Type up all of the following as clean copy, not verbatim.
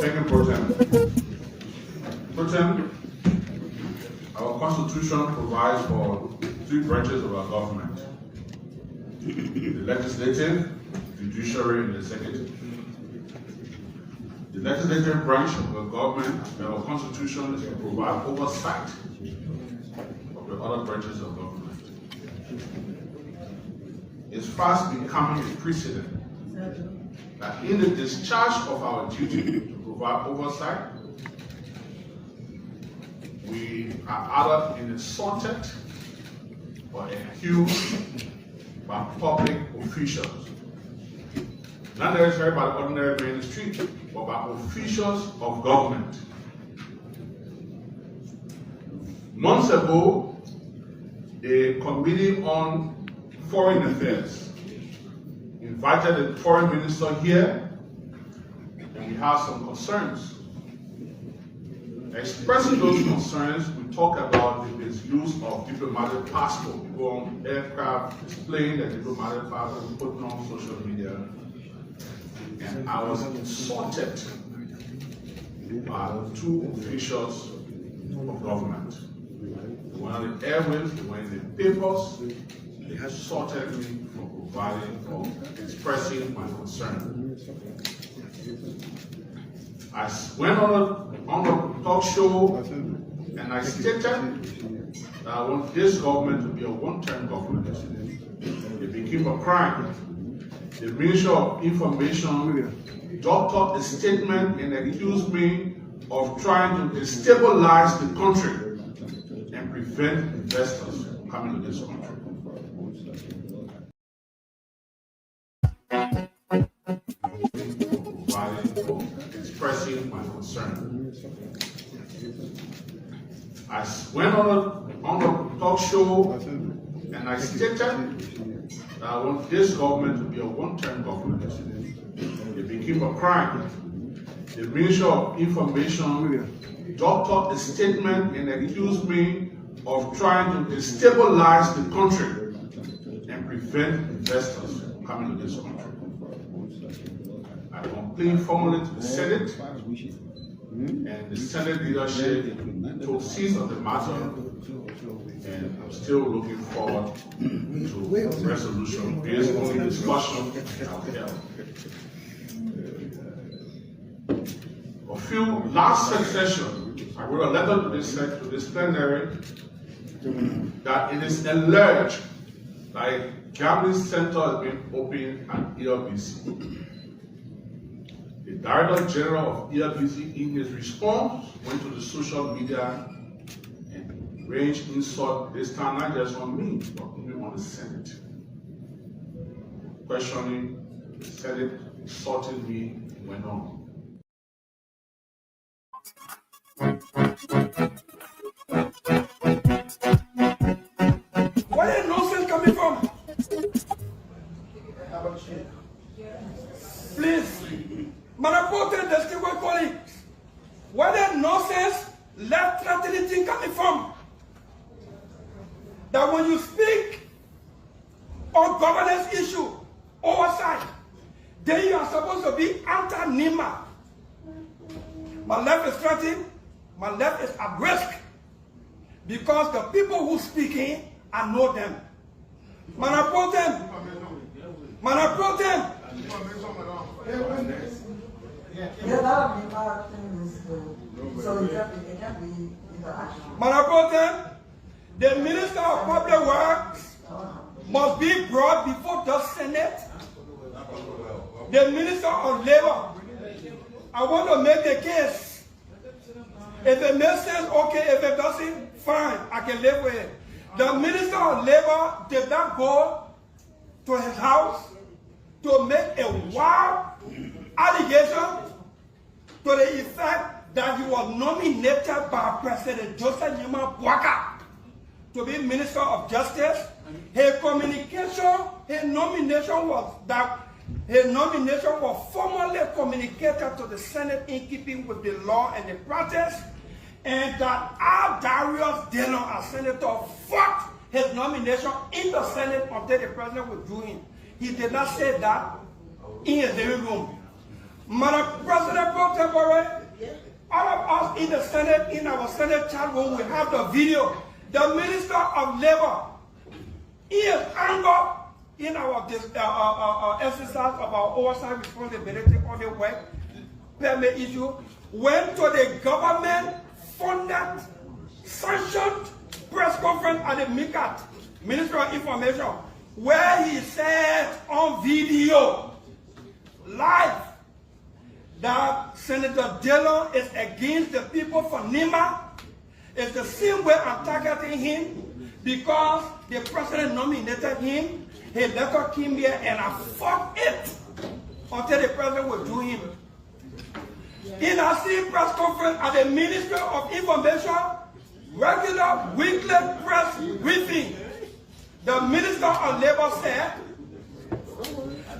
Second pro tem. Pro tem, our constitution provides for three branches of our government: the legislative, judiciary, and executive. The legislative branch of the government, our constitution, is to provide oversight of the other branches of government. It's fast becoming a precedent that in the discharge of our duty to provide oversight, we are either insulted or accused by public officials. Not necessarily by the ordinary man in the street, but by officials of government. Months ago, a committee on foreign affairs invited the foreign minister here, and we have some concerns. Expressing those concerns, we talk about the misuse of diplomatic passport. People on aircraft displaying their diplomatic passport, putting on social media. And I was insulted by two officials of government. They were on the airwaves, they were in the papers, they insulted me for providing, for expressing my concern. I went on the talk show and I stated that I want this government to be a one-term government. It became a crime. The Minister of Information dropped up a statement and accused me of trying to destabilize the country and prevent investors from coming to this country. For expressing my concern. I went on the talk show and I stated that I want this government to be a one-term government. It became a crime. The Minister of Information dropped up a statement and accused me of trying to destabilize the country and prevent investors from coming to this country. I complained formally to the Senate, and the Senate leadership took cease of the matter, and I'm still looking forward to a resolution based on the discussion that I've held. Last session, I wrote a letter to this plenary that it is alleged that a gambling center has been opened at ELBC. The Director General of ELBC, in his response, went to the social media and ranged insult, this time not just on me, but even on the Senate. Questioning the Senate, insulting me, and went on. Where is nonsense coming from? Please, Manapote, distinguished colleagues, where is nonsense, left-threatening thing coming from? That when you speak on governance issue, oversight, then you are supposed to be anti-NEMA. My left is threatened, my left is at risk, because the people who speaking, I know them. Manapote, Manapote, the Minister of Public Works must be brought before the Senate. The Minister of Labor, I want to make the case. If it makes sense, okay. If it doesn't, fine, I can live with it. The Minister of Labor did not go to his house to make a wild allegation to the effect that he was nominated by President Joseph Nyeman Boakai to be Minister of Justice. His nomination was formally communicated to the Senate in keeping with the law and the practice, and that our Darius Dillon, as senator, fought his nomination in the Senate until the president withdrew him. He did not say that in his living room. Madam President Pro Tempore, All of us in the Senate, in our Senate chat room, we have the video. The Minister of Labor, he is angered in our exercise of our oversight responsibility on the work permit issue, went to the government-funded, sanctioned press conference at the MICAT, Ministry of Information, where he said on video, live, that Senator Dillon is against the people for NEMA. It's the same way I'm targeting him because the president nominated him. He letter came here and I fought it until the president would do him. In our same press conference at the Ministry of Information, regular weekly press briefing, the Minister of Labor said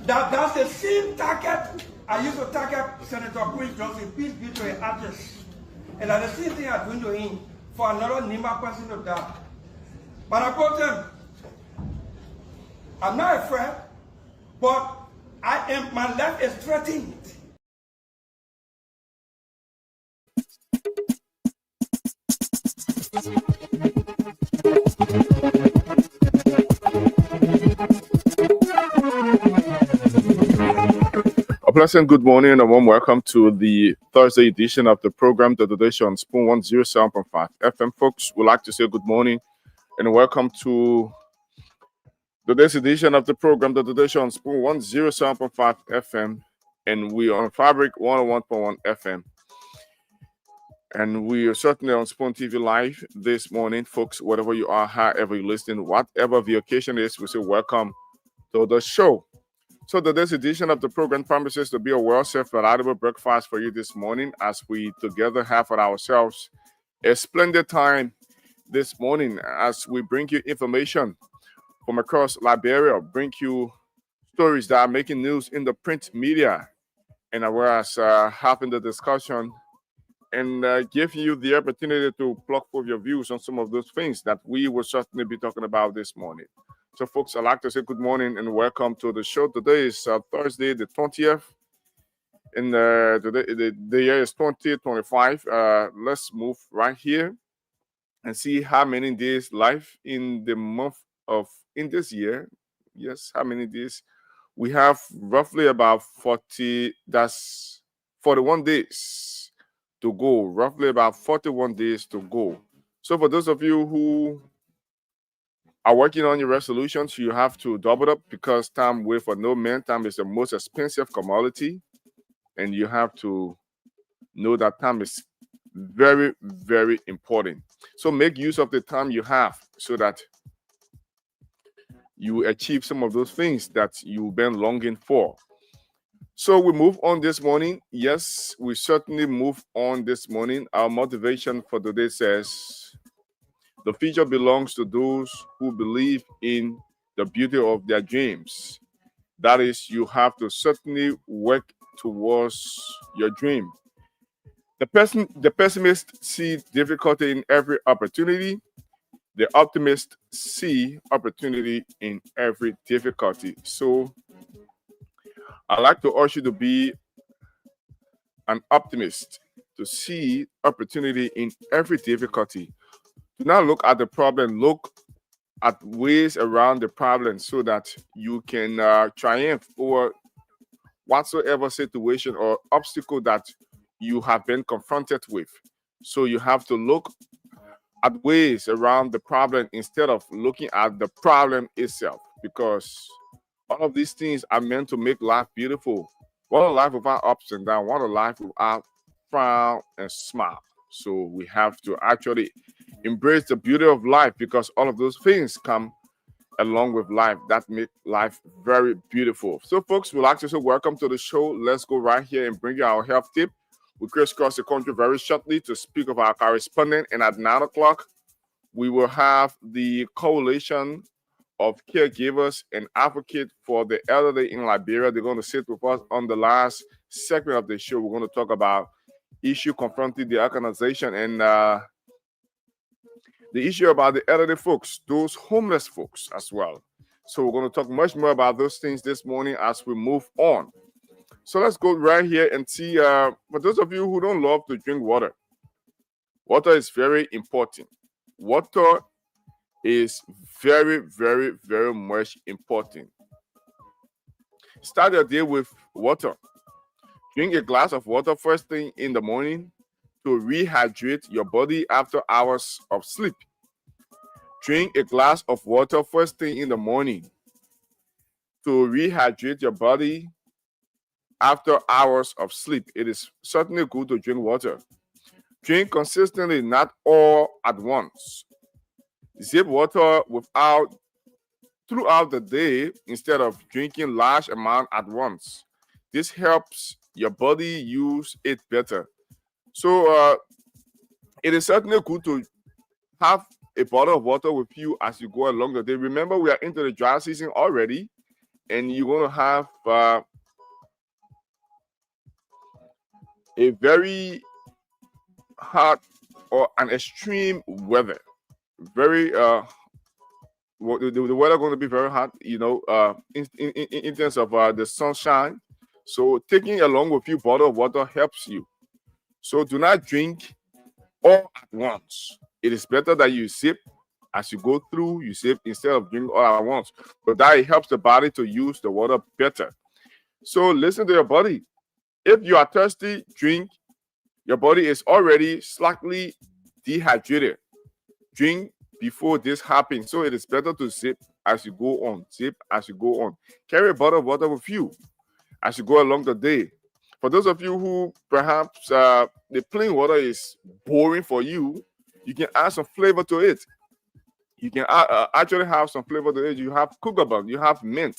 that that's the same target I used to target Senator Chris Johnson, peace be to his ashes. And that's the same thing I'm doing to him for another NEMA person to die. But I told him, I'm not afraid, but my life is threatened. A pleasant good morning and a warm welcome to the Thursday edition of the program, The Today Show on Spoon 107.5 FM. Folks, we'd like to say good morning and welcome to today's edition of the program, The Today Show on Spoon 107.5 FM. And we are on Fabric 101.1 FM. And we are certainly on Spoon TV Live this morning, folks, wherever you are, however you're listening, whatever the occasion is, we say welcome to the show. So today's edition of the program promises to be a well-served, reliable breakfast for you this morning as we together have for ourselves a splendid time this morning as we bring you information from across Liberia, bring you stories that are making news in the print media, and as well as having the discussion and give you the opportunity to pluck forth your views on some of those things that we will certainly be talking about this morning. So, folks, I'd like to say good morning and welcome to the show. Today is Thursday, the 20th, and today, the year is 2025. Let's move right here and see how many days life in the month of, in this year. Yes, how many days? We have roughly about 41 days to go, roughly about 41 days to go. So, for those of you who are working on your resolutions, you have to double up because time waits for no man. Time is the most expensive commodity, and you have to know that time is very, very important. So make use of the time you have so that you achieve some of those things that you've been longing for. So we move on this morning. Yes, we certainly move on this morning. Our motivation for today says, the future belongs to those who believe in the beauty of their dreams. That is, you have to certainly work towards your dream. The pessimist sees difficulty in every opportunity. The optimist sees opportunity in every difficulty. So I'd like to urge you to be an optimist, to see opportunity in every difficulty. Do not look at the problem, look at ways around the problem so that you can triumph over whatsoever situation or obstacle that you have been confronted with. So you have to look at ways around the problem instead of looking at the problem itself, because all of these things are meant to make life beautiful. What a life without ups and downs, what a life without frown and smile. So we have to actually embrace the beauty of life because all of those things come along with life that make life very beautiful. So, folks, we'd like to say welcome to the show. Let's go right here and bring you our health tip. We crisscross the country very shortly to speak of our correspondent. And at 9 o'clock, we will have the Coalition of Caregivers and Advocate for the Elderly in Liberia. They're going to sit with us on the last segment of the show. We're going to talk about issue confronting the organization and the issue about the elderly folks, those homeless folks as well. So we're going to talk much more about those things this morning as we move on. So let's go right here and see. For those of you who don't love to drink water, water is very important. Water is very, very, very much important. Start your day with water. Drink a glass of water first thing in the morning to rehydrate your body after hours of sleep. Drink a glass of water first thing in the morning to rehydrate your body after hours of sleep. It is certainly good to drink water. Drink consistently, not all at once. Sip water throughout the day instead of drinking large amount at once. This helps your body use it better. So it is certainly good to have a bottle of water with you as you go along the day. Remember, we are into the dry season already, and you're going to have a very hot or an extreme weather. Very the weather going to be very hot, in terms of the sunshine. So taking along with you bottle of water helps you. So do not drink all at once. It is better that you sip as you go through. You sip instead of drinking all at once. But that helps the body to use the water better. So listen to your body. If you are thirsty, drink. Your body is already slightly dehydrated. Drink before this happens. So it is better to sip as you go on. Sip as you go on. Carry a bottle of water with you as you go along the day. For those of you who perhaps the plain water is boring for you, you can add some flavor to it. You can actually have some flavor to it. You have cucumber, you have mint,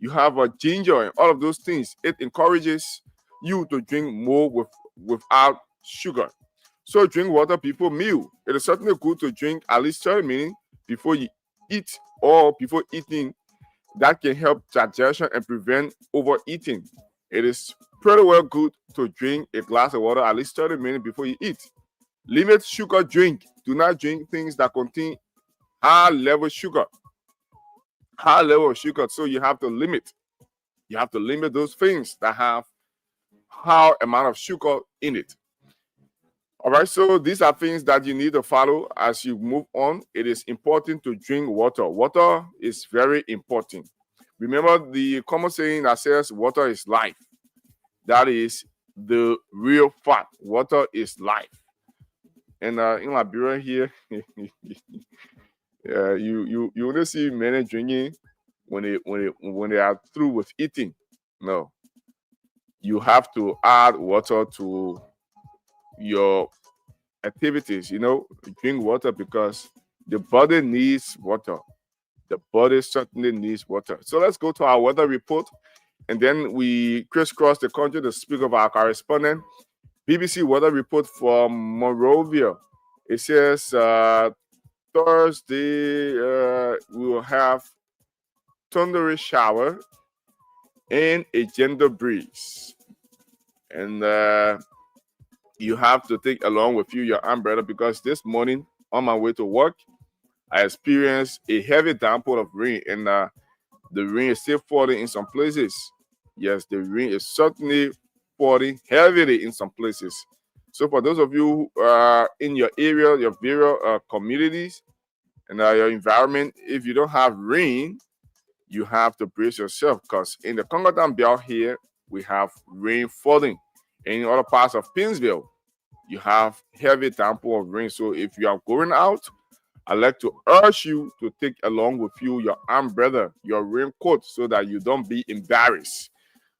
you have ginger, and all of those things. It encourages you to drink more without sugar. So drink water before meal. It is certainly good to drink at least 30 minutes before you eat or before eating. That can help digestion and prevent overeating. It is pretty well good to drink a glass of water at least 30 minutes before you eat. Limit sugar drink. Do not drink things that contain high level sugar. High level of sugar. So you have to limit. You have to limit those things that have high amount of sugar in it. All right, so these are things that you need to follow as you move on. It is important to drink water. Water is very important. Remember the common saying that says water is life. That is the real fact. Water is life. And in Liberia here, you only see many drinking when they are through with eating. No, you have to add water to your activities. Drink water because the body needs water. The body certainly needs water. So let's go to our weather report, and then we crisscross the country to speak of our correspondent. BBC weather report from Monrovia. It says Thursday we will have thundery shower and a gentle breeze, and you have to take along with you your umbrella because this morning on my way to work, I experienced a heavy downpour of rain, and the rain is still falling in some places. Yes, the rain is certainly falling heavily in some places. So for those of you in your area, your various communities, and your environment, if you don't have rain, you have to brace yourself because in the Congo Belt here, we have rain falling. In other parts of Pinsville, you have heavy downpour of rain. So if you are going out, I'd like to urge you to take along with you your umbrella, your raincoat, so that you don't be embarrassed.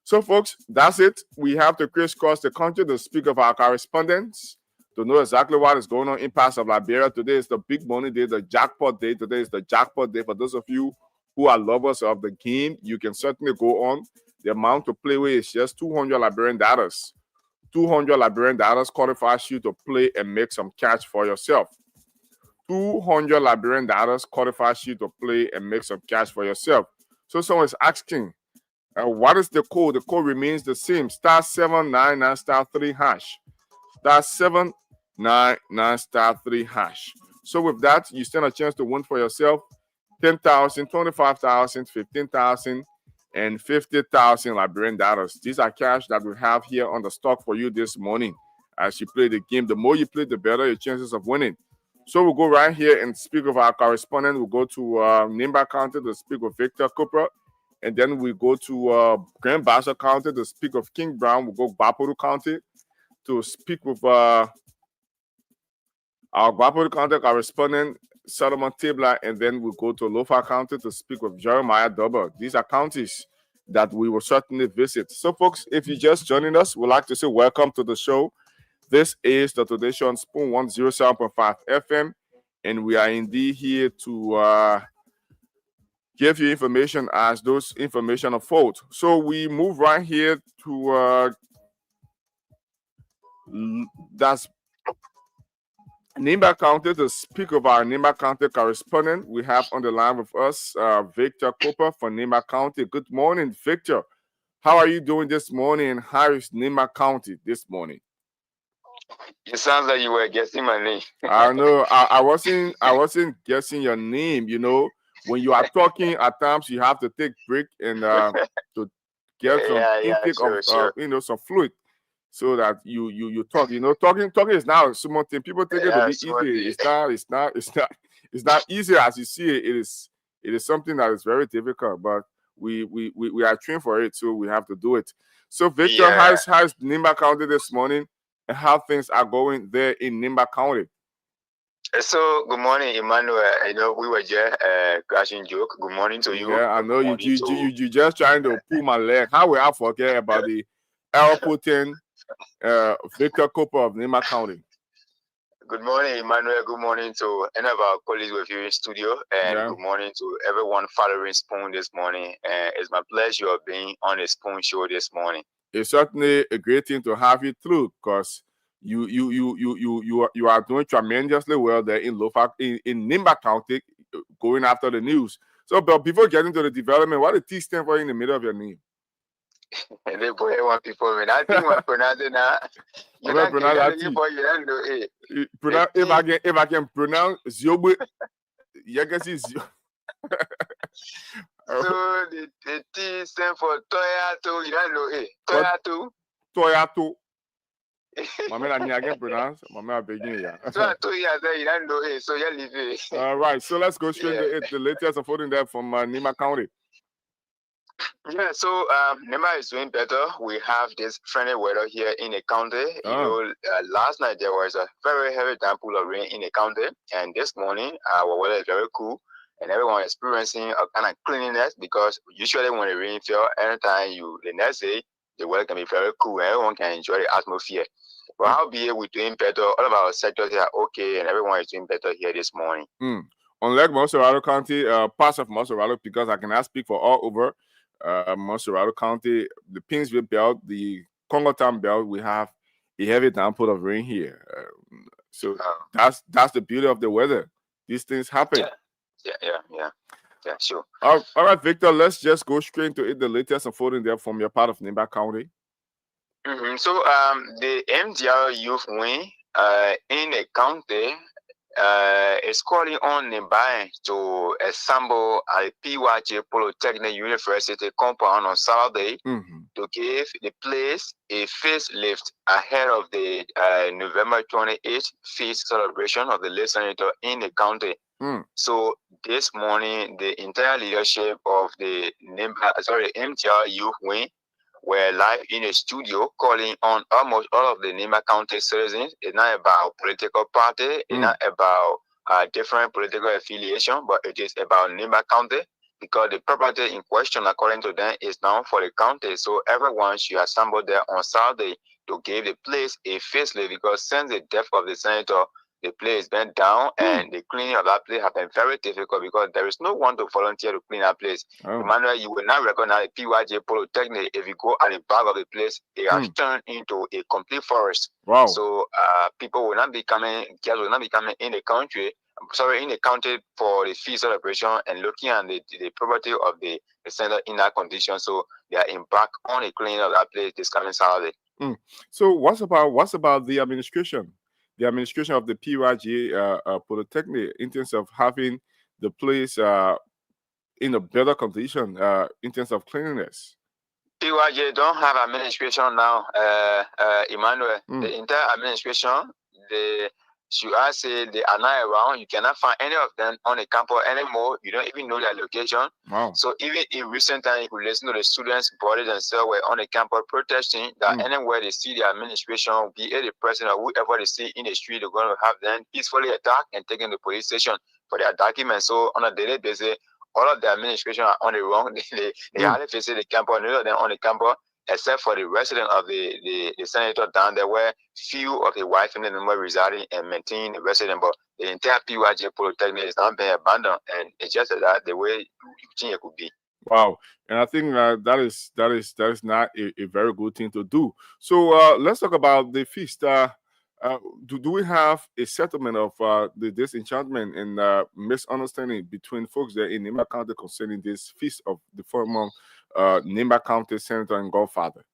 So, folks, that's it. We have to crisscross the country to speak of our correspondents, to know exactly what is going on in parts of Liberia. Today is the big money day, the jackpot day. Today is the jackpot day. For those of you who are lovers of the game, you can certainly go on. The amount to play with is just 200 Liberian dollars. 200 Liberian dollars qualifies you to play and make some cash for yourself. 200 Liberian dollars qualifies you to play and make some cash for yourself. So someone is asking, what is the code? The code remains the same. *799 *3 hash. *799 *3 hash. So with that, you stand a chance to win for yourself 10,000, 25,000, 15,000, and 50,000 Liberian dollars. These are cash that we have here on the stock for you this morning. As you play the game, the more you play, the better your chances of winning. So we'll go right here and speak with our correspondent. We'll go to Nimba County to speak with Victor Cooper. And then we go to Grand Bassa County to speak with King Brown. We'll go Guaporu County to speak with our Guaporu County correspondent, Solomon Tabler. And then we'll go to Lofa County to speak with Jeremiah Dubber. These are counties that we will certainly visit. So, folks, if you're just joining us, we'd like to say welcome to the show. This is the Today Show on Spoon 107.5 FM. And we are indeed here to give you information as those information unfold. So we move right here to that's Nimba County to speak of our Nimba County correspondent. We have on the line with us Victor Cooper from Nimba County. Good morning, Victor. How are you doing this morning? And how is Nimba County this morning? It sounds like you were guessing my name. I know. I wasn't guessing your name. You know, when you are talking, at times you have to take break and to get some intake of some fluid, so that you talk. You know, talking is now a small thing. People take it to be easy. It's not easy as you see it. It is something that is very difficult, but we are trained for it, so we have to do it. So Victor, how's Nimba County this morning? And how things are going there in Nimba County? So, good morning, Emmanuel. I know we were just crashing joke. Good morning to you. Yeah, I know you just trying to pull my leg. How will I forget about the airporting Victor Cooper of Nimba County? Good morning, Emmanuel. Good morning to any of our colleagues with you in studio. And good morning to everyone following Spoon this morning. And it's my pleasure of being on the Spoon Show this morning. It's certainly a great thing to have you through, because you are doing tremendously well there in Nimba County, going after the news. So, but before getting to the development, what the T stand for in the middle of your name? They boy want people, man. I think I'm pronouncing that. If I can pronounce Ziobe, you can see Zio. So the T stand for Toyato. You don't know it. Toyato. Toyato. Mama, I can pronounce. Mama, begin here. Toyato, you don't know it. So you leave it. All right. So let's go straight to it. The latest unfolding there from Nimba County. Yeah, so Nimba is doing better. We have this friendly weather here in the county. You know, last night there was a very heavy downpour of rain in the county, and this morning our weather is very cool, and everyone experiencing a kind of cleanliness, because usually when the rain fell, anytime the next day the weather can be very cool and everyone can enjoy the atmosphere. But how be it, we're doing better. All of our sectors are okay, and everyone is doing better here this morning. Unlike Montserrat County, parts of Montserrat, because I cannot speak for all over Montserrat County, the Pinsville Belt, the Congo Town Belt, we have a heavy downpour of rain here. So that's the beauty of the weather. These things happen. Yeah, sure. All right, Victor, let's just go straight into it. The latest unfolding there from your part of Nimba County. So the MDR Youth Wing in the county is calling on Nimba to assemble at PYJ Polytechnic University compound on Saturday to give the place a facelift ahead of the November 28th feast celebration of the late senator in the county. So this morning, the entire leadership of the MTR Youth Wing were live in a studio calling on almost all of the Nimba County citizens. It's not about political party, it's not about different political affiliation, but it is about Nimba County, because the property in question, according to them, is now for the county. So everyone should assemble there on Saturday to give the place a facelift, because since the death of the senator, the place been down, and the cleaning of that place has been very difficult, because there is no one to volunteer to clean that place. Emmanuel, you will not recognize PYJ Polytechnic if you go at the back of the place. It has turned into a complete forest. Wow. So people will not be coming, guests will not be coming in the county for the feast celebration and looking at the property of the center in that condition. So they are embarked on the cleaning of that place this coming Saturday. So what's about the administration? The administration of the PYJ Polytechnic, in terms of having the place in a better condition in terms of cleanliness? PYJ don't have administration now, Emmanuel. The entire administration, should I say, they are not around. You cannot find any of them on the campus anymore. You don't even know their location. Wow. So even in recent times, you listen to the students' bodies themselves were on the campus protesting that anywhere they see the administration, be it the president or whoever they see in the street, they're going to have them peacefully attack and taken to the police station for their documents. So on a daily basis, all of the administration are on the wrong. They hardly visit the campus, none of them on the campus, except for the resident of the senator down there, where few of the white family members residing and maintaining the resident. But the entire PYJ Polytechnic is not being abandoned, and it's just that the way you think it could be. Wow, and I think that is not a very good thing to do. So let's talk about the feast. Do we have a settlement of the disenchantment and misunderstanding between folks there in Nimba County concerning this feast of the former Nimba County Senator and Godfather?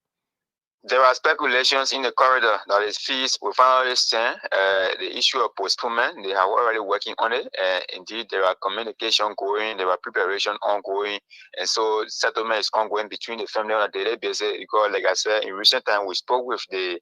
There are speculations in the corridor that is feast will finally stand. The issue of postponement, they are already working on it. Indeed, there are communication going, there are preparation ongoing, and so settlement is ongoing between the family on a daily basis. Because, like I said, in recent time, we spoke with the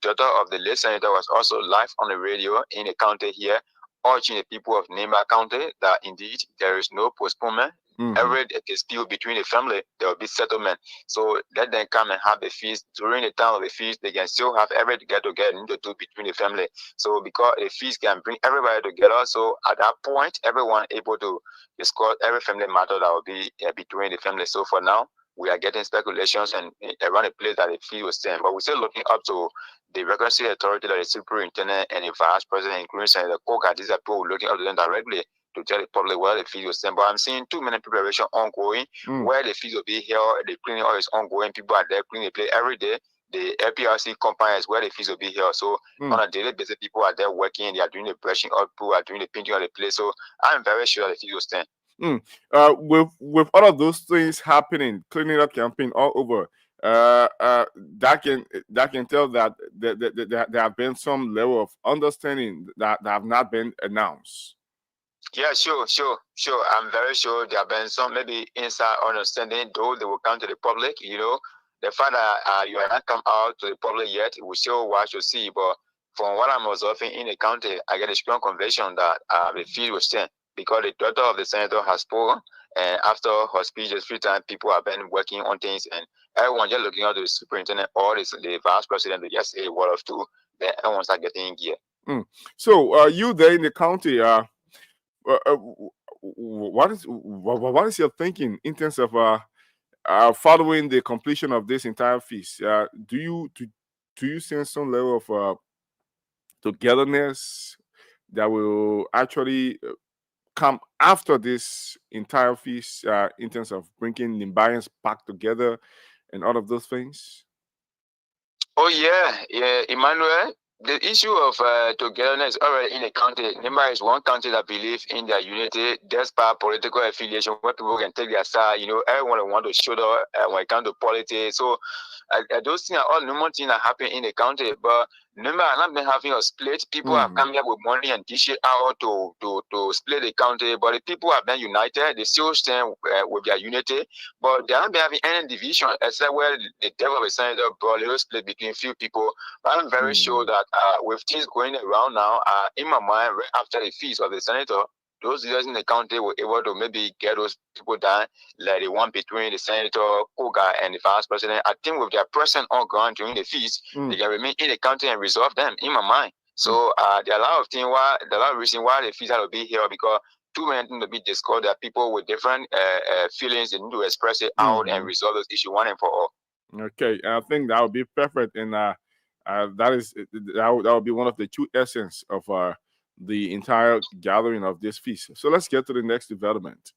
daughter of the late senator was also live on the radio in the county here, urging the people of Nimba County that indeed there is no postponement. Every dispute between the family, there will be settlement. So let them come and have the feast. During the time of the feast, they can still have every get together between the family. So because the feast can bring everybody together, so at that point, everyone able to discuss every family matter that will be between the family. So for now, we are getting speculations and around the place that the feast will stand. But we're still looking up to the reconciliation authority, that the superintendent and the vice president, including Senator Koga. These are people looking up to them directly to tell the public where the feast will stand. But I'm seeing too many preparation ongoing, where the feast will be held, the cleaning all is ongoing. People are there cleaning the place every day. The LPRC compliance where the feast will be held. So on a daily basis, people are there working. They are doing the brushing up, people are doing the painting of the place. So I'm very sure the feast will stand. With all of those things happening, cleaning up campaign all over, that can tell that there have been some level of understanding that have not been announced. Yeah, sure. I'm very sure there have been some maybe inside understanding, though they will come to the public. You know, the fact that you have not come out to the public yet, we still watch to see. But from what I'm observing in the county, I get a strong conviction that the field will stand, because the daughter of the senator has spoken, and after her speech, just 3 times, people have been working on things, and everyone just looking out to the superintendent or the vice president to just say a word or two. Then everyone start getting in gear. So you there in the county, what is your thinking in terms of following the completion of this entire feast? Do you sense some level of togetherness that will actually come after this entire feast in terms of bringing Nimbayans back together and all of those things? Oh yeah, Emmanuel. The issue of togetherness already in the county. Nimba is one county that believes in their unity despite political affiliation, where people can take their side. You know, everyone want to show up when it comes to politics. So those things are all normal things that happen in the county. But Nimba has not been having a split. People have come here with money and dish it out to split the county. But the people have been united. They still stand with their unity. But they haven't been having any division except where the devil of the senator brought a little split between few people. But I'm very sure that with things going around now, in my mind, right after the feast of the senator, those leaders in the county were able to maybe get those people down, like the one between the senator, Koga, and the vice president. I think with their presence on ground during the feast, they can remain in the county and resolve them, in my mind. So there are a lot of things there are a lot of reasons why the feast had to be here, because too many things to be discussed. There are people with different feelings. They need to express it out and resolve those issues one and for all. Okay, I think that would be perfect, and that would be one of the true essence of the entire gathering of this feast. So let's get to the next development.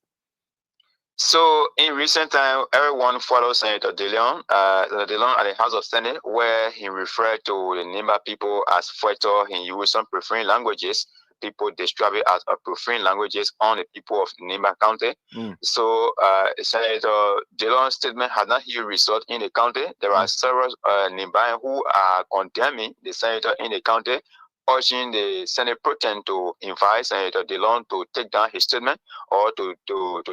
So in recent time, everyone follows Senator DeLeon, at the House of Senate, where he referred to the Nimba people as Fueto. He used some preferring languages. People describe it as preferring languages on the people of Nimba County. So Senator DeLeon's statement has not yet result in the county. There are several Nimba who are condemning the senator in the county, urging the Senate Pro Tem to invite Senator DeLong to take down his statement or to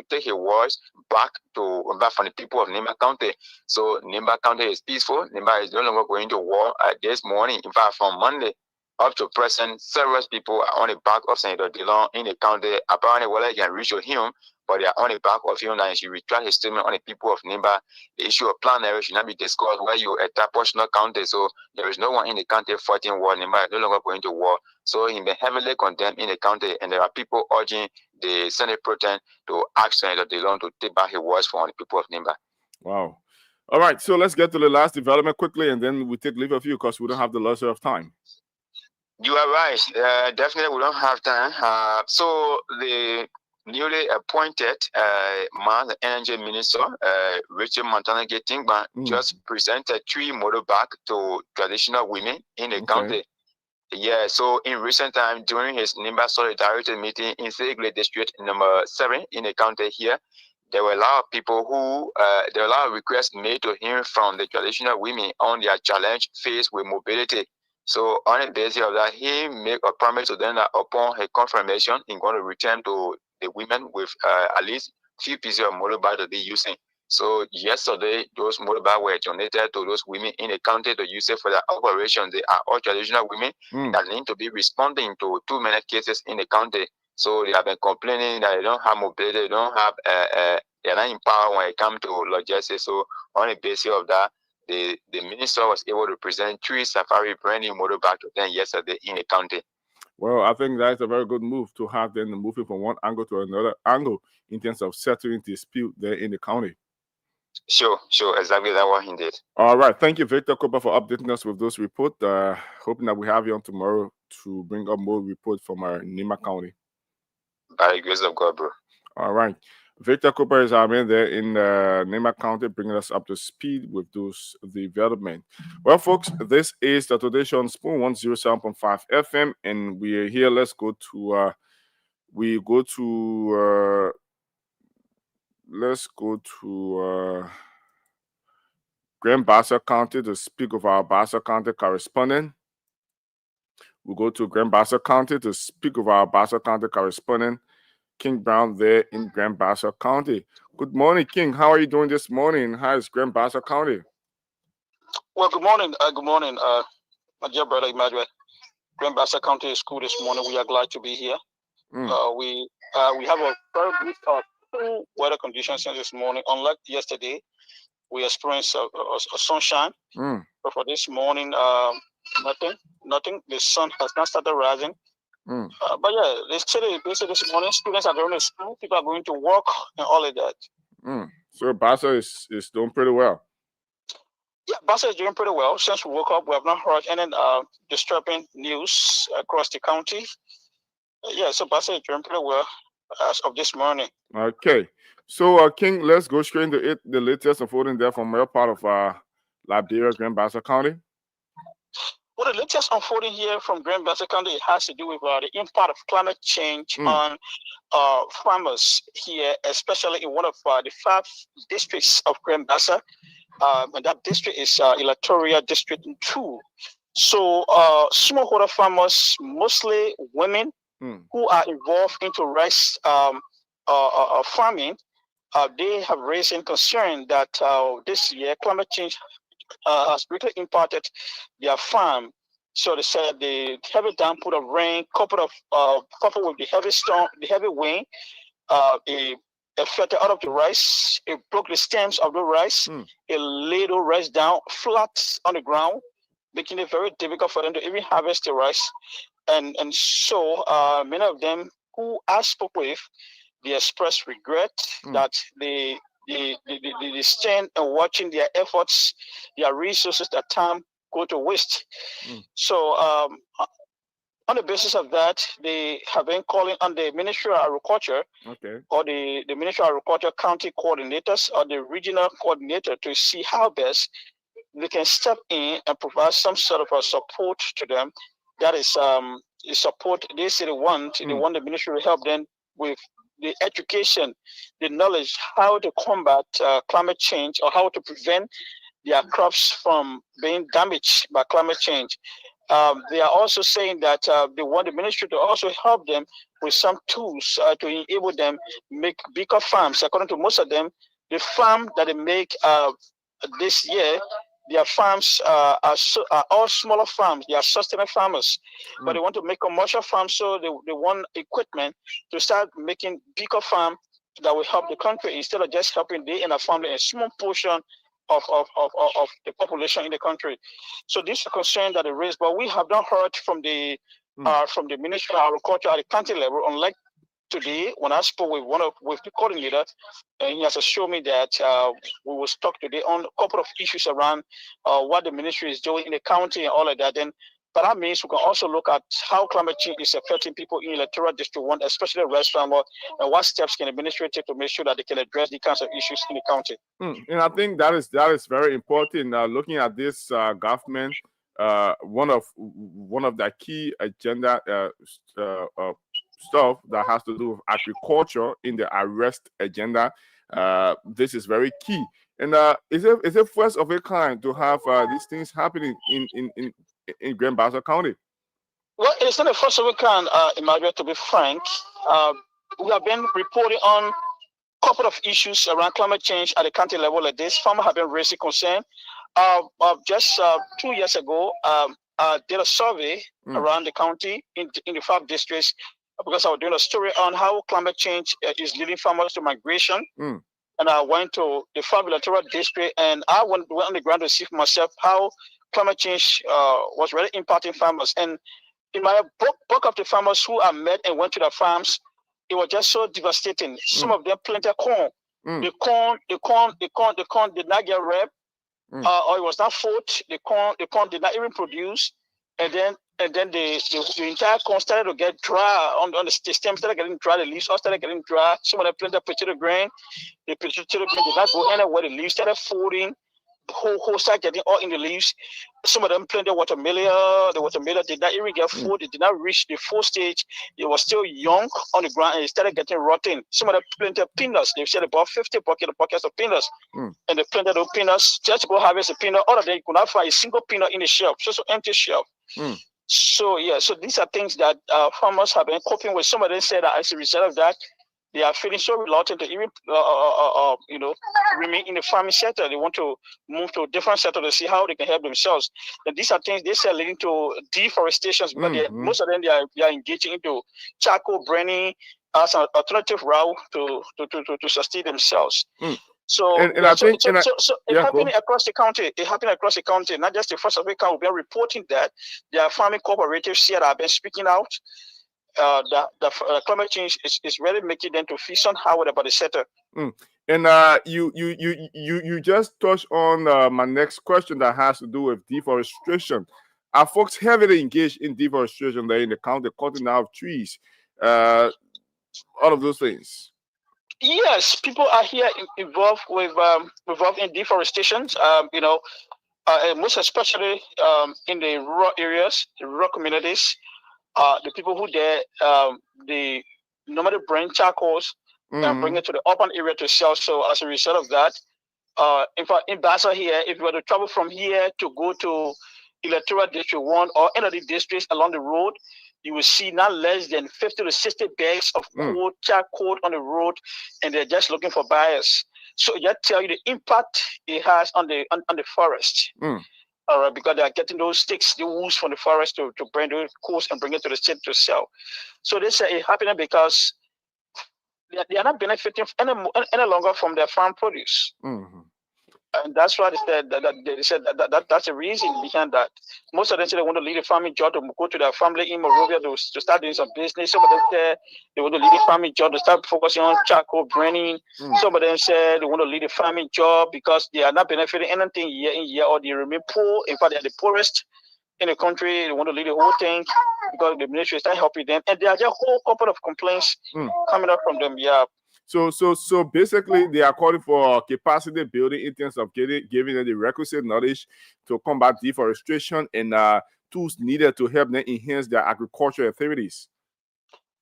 take his words back from the people of Nimba County. So Nimba County is peaceful. Nimba is no longer going to war this morning. In fact, from Monday up to present, several people are on the back of Senator DeLong in the county. Apparently, whether he can reach him, but they are on the back of him that he should retract his statement on the people of Nimba. The issue of plan area should not be discussed where you attack portional county. So there is no one in the county fighting war. Nimba is no longer going to war. So he been heavily condemned in the county, and there are people urging the Senate Pro Tem to ask Senator DeLong to take back his words from the people of Nimba. Wow. All right, so let's get to the last development quickly, and then we take leave of you because we don't have the luxury of time. You are right. Definitely, we don't have time. So the newly appointed Mines and Energy Minister, Richard Montana Getingban, just presented 3 motorbikes to traditional women in the county. Yeah, so in recent time, during his Nimba Solidarity meeting in Segle District number 7 in the county here, there were a lot of people who, there were a lot of requests made to him from the traditional women on their challenge faced with mobility. So on the basis of that, he made a promise to them that upon his confirmation, he's going to return to the women with at least few pieces of motorbike to be using. So yesterday, those motorbikes were donated to those women in the county to use it for their operation. They are all traditional women that need to be responding to 2 minute cases in the county. So they have been complaining that they don't have mobility, they don't have, they're not empowered when it comes to logistics. So on the basis of that, the minister was able to present 3 Safari brand new motorbikes to them yesterday in the county. Well, I think that's a very good move to have them moving from one angle to another angle in terms of settling dispute there in the county. Sure, exactly that's what he did. All right, thank you, Victor Cooper, for updating us with those reports. Hoping that we have you on tomorrow to bring up more reports from our Nimba County. By the grace of God, bro. All right. Victor Cooper is our man there in Nimba County, bringing us up to speed with those developments. Well, folks, this is the Today Show on Spoon 107.5 FM, and we are here. Let's go to Grand Bassa County to speak with our Bassa County correspondent. We'll go to Grand Bassa County to speak with our Bassa County correspondent, King Brown, there in Grand Bassa County. Good morning, King. How are you doing this morning? How is Grand Bassa County? Well, good morning. My dear brother Emmanuel. Grand Bassa County is cool this morning. We are glad to be here. We have a very good cool weather conditions this morning. Unlike yesterday, we experienced a sunshine. But for this morning, nothing. The sun has not started rising. But yeah, they say this morning students are going to school, people are going to work, and all of that. So Bassa is doing pretty well. Yeah, Bassa is doing pretty well. Since we woke up, we have not heard any disturbing news across the county. Yeah, so Bassa is doing pretty well as of this morning. Okay. So, King, let's go straight into it. The latest unfolding there from your part of Liberia, Grand Bassa County. Well, the latest unfolding here from Grand Bassa County has to do with the impact of climate change on farmers here, especially in one of the 5 districts of Grand Bassa. And that district is Electoral District 2. So smallholder farmers, mostly women who are involved into rice farming, they have raised a concern that this year climate change has greatly impacted their farm. So they said the heavy downpour of rain, coupled with the heavy storm, the heavy wind, it affected out of the rice. It broke the stems of the rice. It laid the rice down flat on the ground, making it very difficult for them to even harvest the rice. And so many of them who I spoke with, they expressed regret that they stand and watching their efforts, their resources, their time go to waste. So on the basis of that, they have been calling on the Ministry of Agriculture or the Ministry of Agriculture county coordinators or the regional coordinator to see how best they can step in and provide some sort of a support to them. That is support. They say they want the ministry to help them with the education, the knowledge, how to combat climate change or how to prevent their crops from being damaged by climate change. They are also saying that they want the ministry to also help them with some tools to enable them make bigger farms. According to most of them, the farm that they make this year, their farms are all smaller farms. They are sustainable farmers, but they want to make commercial farms, so they want equipment to start making bigger farm that will help the country instead of just helping they and a family, a small portion of the population in the country. So this is a concern that they raised, but we have not heard from the Ministry of Agriculture at the county level, unlike today when I spoke with the coordinator, and he has assured me that we will talk today on a couple of issues around what the ministry is doing in the county and all of that. Then, but that means we can also look at how climate change is affecting people in electoral district 1, especially the West Farmer, and what steps can the ministry take to make sure that they can address the kinds of issues in the county. And I think that is very important. Looking at this government, one of the key agenda stuff that has to do with agriculture in the arrest agenda. This is very key. And is it first of a kind to have these things happening in Grand Bassa County? Well, it's not the first of a kind, Emmanuel, to be frank. We have been reporting on a couple of issues around climate change at the county level like this. Farmers have been raising concern. Just 2 years ago, I did a survey around the county in the 5 districts, because I was doing a story on how climate change is leading farmers to migration. And I went to the 5 electoral district, and I went on the ground to see for myself how climate change was really impacting farmers. And in my book of the farmers who I met and went to their farms, it was just so devastating. Some of them planted corn. The corn did not get ripe, or it was not full. The corn did not even produce. And then the entire corn started to get dry on the stem, started getting dry, the leaves all started getting dry. Some of them planted potato grain. The potato grain did not go anywhere. The leaves started folding. The whole started getting all in the leaves. Some of them planted watermelon. The watermelon did not even get full. It did not reach the full stage. It was still young on the ground, and it started getting rotten. Some of them planted peanuts. They said about 50 buckets of peanuts. And they planted those peanuts just to go harvest a peanut. All of them, you could not find a single peanut in the shelf, just an empty shelf. So these are things that farmers have been coping with. Some of them said that as a result of that, they are feeling so reluctant to even remain in the farming sector. They want to move to a different sector to see how they can help themselves. And these are things they say leading to deforestation, but most of them they are engaging into charcoal burning as an alternative route to sustain themselves. So it's happening across the country. It's happening across the country, not just the first of it. We've been reporting that there are farming cooperatives here that have been speaking out. That climate change is really making them to feel somehow about the sector. And you just touched on my next question that has to do with deforestation. Are folks heavily engaged in deforestation there in the county, cutting down trees, all of those things? Yes, people are here involved in deforestation. Most especially in the rural areas, the rural communities. The people who they normally bring charcoals and bring it to the urban area to sell. So as a result of that, in fact, in Bassa here, if you were to travel from here to go to electoral district 1 or any of the districts along the road, you will see not less than 50 to 60 bags of charcoal on the road, and they're just looking for buyers. So I just tell you the impact it has on the forest. All right, because they are getting those sticks, the woods from the forest to burn those coals and bring it to the city to sell. So they say it's happening because they are not benefiting any longer from their farm produce. And that's why they said that's the reason behind that. Most of them say they want to leave the farming job to go to their family in Monrovia to start doing some business. Some of them say they want to leave the farming job to start focusing on charcoal burning. Some of them say they want to leave the farming job because they are not benefiting anything year in year, or they remain poor. In fact, they are the poorest in the country. They want to leave the whole thing because the ministry is not helping them. And there are just a whole couple of complaints coming up from them. So basically, they are calling for capacity building in terms of giving them the requisite knowledge to combat deforestation and tools needed to help them enhance their agricultural activities.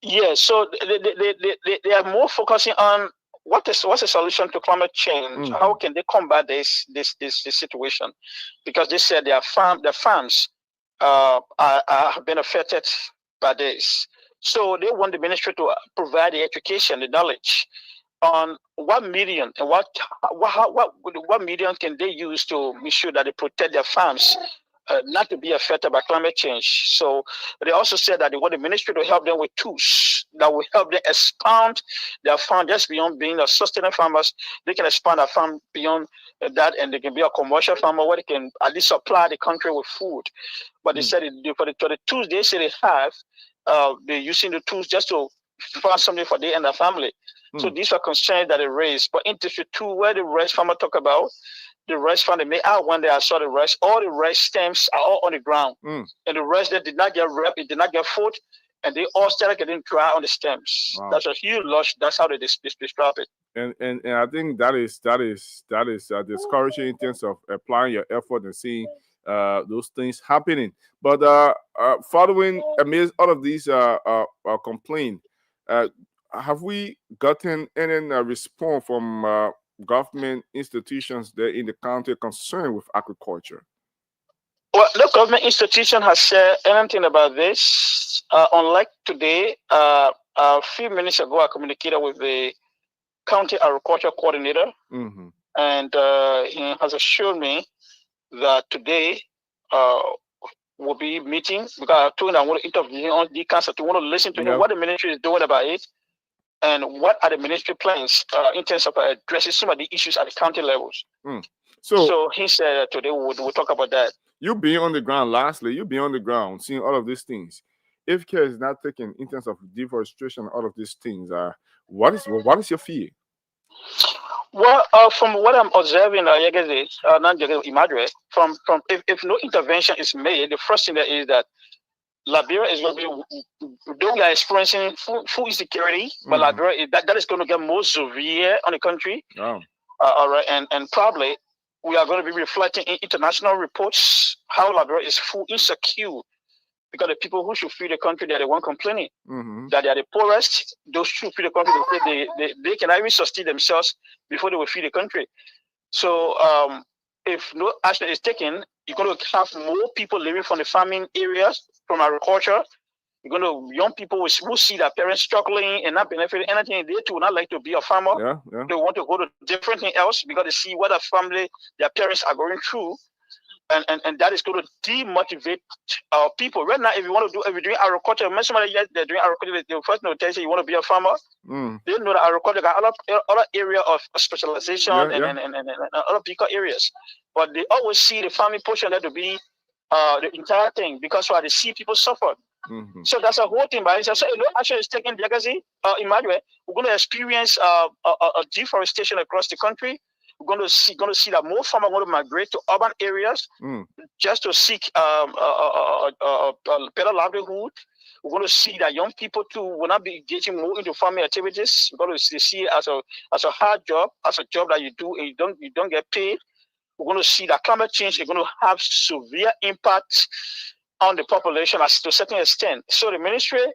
Yes, so they are more focusing on what's the solution to climate change? How can they combat this situation? Because they said their farms I have been affected by this. So they want the ministry to provide the education, the knowledge on what medium and what medium can they use to make sure that they protect their farms not to be affected by climate change. So they also said that they want the ministry to help them with tools that will help them expand their farm just beyond being a sustainable farmers. They can expand their farm beyond that, and they can be a commercial farmer where they can at least supply the country with food. But they said for the tools they say they have, they're using the tools just to find something for they and their family. So these are concerns that they raised. But in District 2, where the rice farmer talk about, the rice farm, they made out one day I saw the rice, all the rice stems are all on the ground. And the rice that did not get ripe, it did not get food, and they all started getting dry on the stems. Wow. That's a huge loss. That's how they describe it. And I think that is discouraging in terms of applying your effort and seeing those things happening. But following amidst all of these complaints, have we gotten any response from government institutions there in the county concerned with agriculture? Well, no government institution has said anything about this. Unlike today, a few minutes ago, I communicated with the county agriculture coordinator, and he has assured me that today we'll be meeting, because I told him I want to interview on the council to want to listen to what the ministry is doing about it, and what are the ministry plans in terms of addressing some of the issues at the county levels. So he said today we'll talk about that. You being on the ground, lastly, you being on the ground, seeing all of these things. If care is not taken in terms of deforestation, all of these things, what is your fear? Well, from what I'm observing, from if no intervention is made, the first thing that is that Liberia is going to be, though we are experiencing food insecurity, but Liberia that is going to get more severe on the country. All right, and probably we are going to be reflecting in international reports how Liberia is food insecure, because the people who should feed the country, they're the one complaining that they are the poorest. Those who feed the country, they can even sustain themselves before they will feed the country. So if no action is taken, you're going to have more people living from the farming areas, from agriculture. You're going to, young people will see their parents struggling and not benefiting anything. They too not like to be a farmer. They want to go to different thing else because they see what their parents are going through. And that is going to demotivate our people. Right now, if you're doing agriculture, when somebody they're doing agriculture, the first thing tell you you want to be a farmer. They know that agriculture got other area of specialization and other bigger areas. But they always see the farming portion that to be the entire thing, because they see people suffer. So that's a whole thing. But so action is taking legacy. Imagine we're going to experience a deforestation across the country. We're going to see that more farmers are going to migrate to urban areas just to seek a better livelihood. We're going to see that young people too will not be engaging more into farming activities. We're going to see it as a hard job, as a job that you do and you don't get paid. We're going to see that climate change is going to have severe impact on the population to a certain extent. So the ministry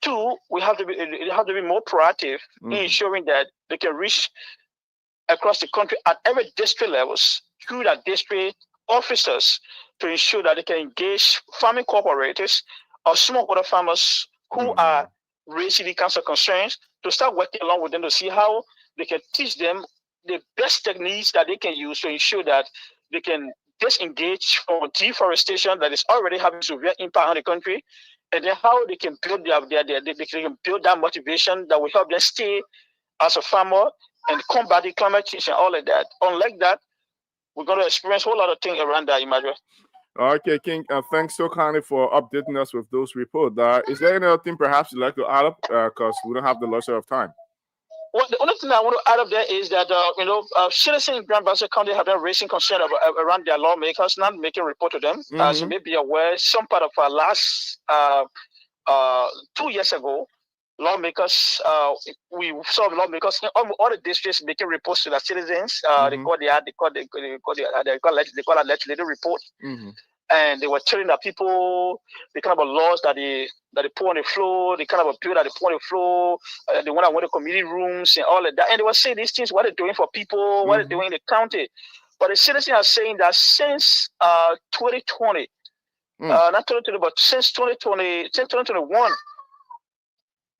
too, we have to be more proactive in ensuring that they can reach across the country at every district levels through that district officers to ensure that they can engage farming cooperatives or smallholder farmers who are raising the kinds of concerns, to start working along with them to see how they can teach them the best techniques that they can use to ensure that they can disengage from deforestation that is already having severe impact on the country, and then how they can build that motivation that will help them stay as a farmer and combat the climate change and all of that. Unlike that, we're going to experience a whole lot of things around that, Emmanuel. Okay, King, thanks so kindly for updating us with those reports. Is there any other thing perhaps you'd like to add up? Because we don't have the luxury of time. Well, the only thing I want to add up there is that, citizens in Grand Bassa County have been raising concern around their lawmakers, not making a report to them. As you may be aware, some part of our last 2 years ago, lawmakers, we saw lawmakers in all the districts making reports to their citizens. They call a legislative report, and they were telling the people the kind of laws that they put on the floor, the kind of a bill that they put on the floor, the one that went to committee rooms and all of that. And they were saying these things, what they're doing for people, what they're doing in the county. But the citizens are saying that since 2020, not 2020, but since 2020, since 2021,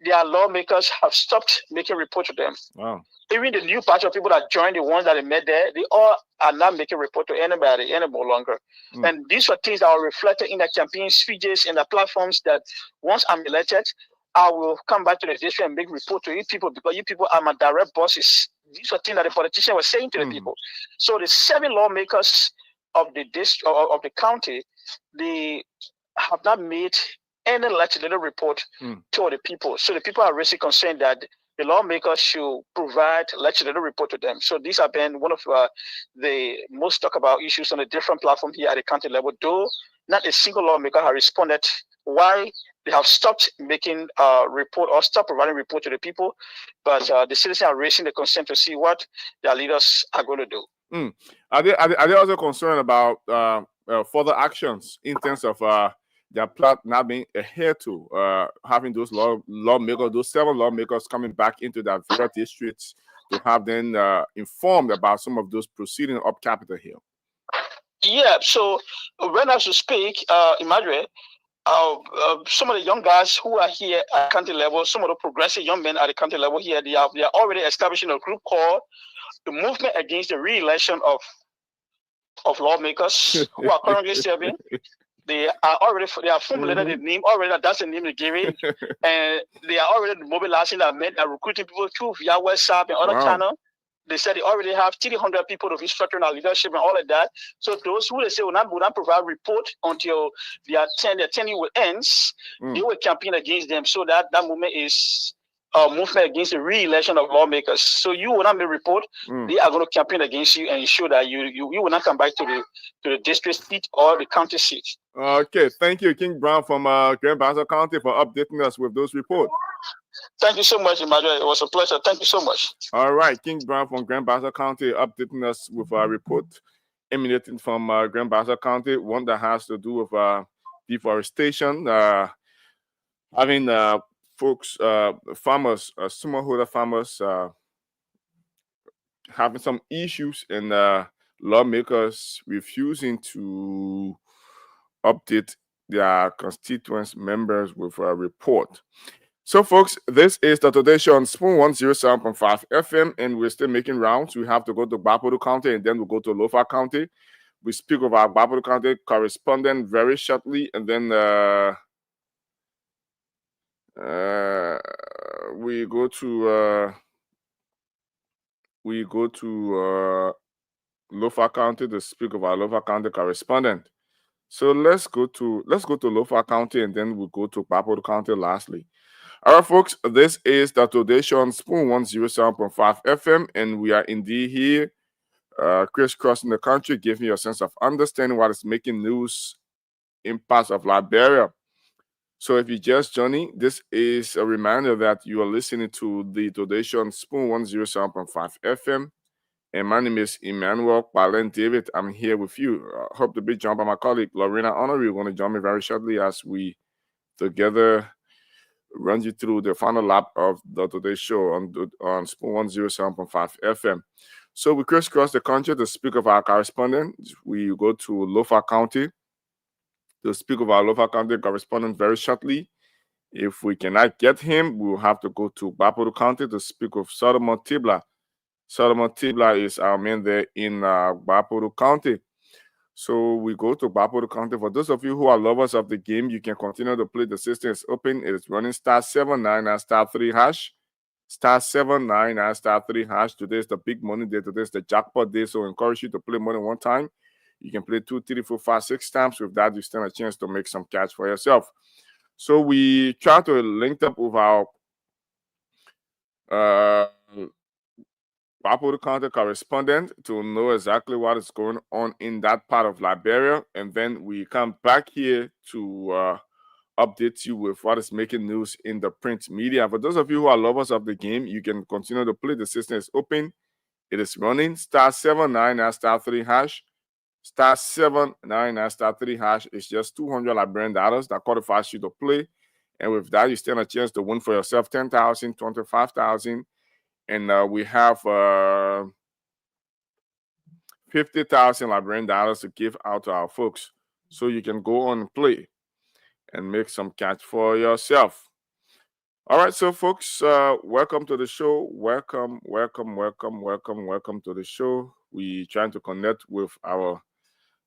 their lawmakers have stopped making report to them. Wow. Even the new batch of people that joined, the ones that they met there, they all are not making report to anybody any longer. And these were things that are reflected in the campaign speeches and the platforms that once I'm elected, I will come back to the district and make report to you people because you people are my direct bosses. These are things that the politician was saying to the people. So the 7 lawmakers of the district of the county, they have not made any legislative report to the people. So the people are really concerned that the lawmakers should provide legislative report to them. So these have been one of the most talked about issues on a different platform here at the county level, though not a single lawmaker has responded why they have stopped making report or stopped providing report to the people. But the citizens are raising the concern to see what their leaders are going to do. Are they also concerned about further actions in terms of their plot not being adhered to, having those lawmakers, those 7 lawmakers coming back into their various districts to have them informed about some of those proceedings up Capitol Hill? Yeah, so when I should speak, Emmanuel, some of the young guys who are here at county level, some of the progressive young men at the county level here, they are already establishing a group called the Movement Against the Re-Election of Lawmakers who are currently serving. They are formulated the name already. That's the name they gave it, and they are already mobilizing that men are recruiting people through via WhatsApp and other channels. They said they already have 300 people to restructure our leadership and all of that. So those who they say will not provide report until their tenure ends, they will campaign against them. So that movement is a movement against the re-election of lawmakers. So you will not make report. They are going to campaign against you and ensure that you will not come back to the district seat or the county seat. Okay, thank you, King Brown from Grand Bassa County, for updating us with those reports. Thank you so much, Emmanuel. It was a pleasure. Thank you so much. All right, King Brown from Grand Bassa County updating us with a report emanating from Grand Bassa County, one that has to do with deforestation, having folks, farmers, smallholder farmers, having some issues, and lawmakers refusing to update their constituents members with a report. So, folks, this is the Today Show on Spoon 107.5 FM, and we're still making rounds. We have to go to Gbapudu County, and then we'll go to Lofa County. We speak with our Gbapudu County correspondent very shortly, and then we go to Lofa County to speak with our Lofa County correspondent. So let's go to Lofa County, and then we'll go to Gbapudu County lastly. All right, folks, this is the Today Show on Spoon 107.5 FM, and we are indeed here, crisscrossing the country, giving you a sense of understanding what is making news in parts of Liberia. So if you just joining, this is a reminder that you are listening to the Today Show on Spoon 107.5 FM, and my name is Emmanuel Balen David. I'm here with you. Hope to be joined by my colleague, Lorena Honoré. You're going to join me very shortly as we together run you through the final lap of the Today Show on Spoon 107.5 FM. So we crisscross the country to speak of our correspondent. We go to Lofa County to speak of our Lofa County correspondent very shortly. If we cannot get him, we'll have to go to Gbapudu County to speak of Solomon Tibla. Solomon Tibla is our man there in Gbapudu County. So we go to Gbapudu County. For those of you who are lovers of the game, you can continue to play. The system is open. It is running *799*3#. *799*3#. Today is the big money day. Today is the jackpot day. So I encourage you to play more than one time. You can play 2, 3, 4, 5, 6 times. With that, you stand a chance to make some cash for yourself. So we try to link up with our Gbapudu County correspondent to know exactly what is going on in that part of Liberia, and then we come back here to update you with what is making news in the print media. For those of you who are lovers of the game, you can continue to play. The system is open. It is running *799*3#. *799*3# is just $200 Liberian dollars that qualifies you to play, and with that, you stand a chance to win for yourself $10,000, $25,000. And we have 50,000 Liberian dollars to give out to our folks. so you can go on and play and make some cash for yourself. All right, so folks, welcome to the show. Welcome to the show. We trying to connect with our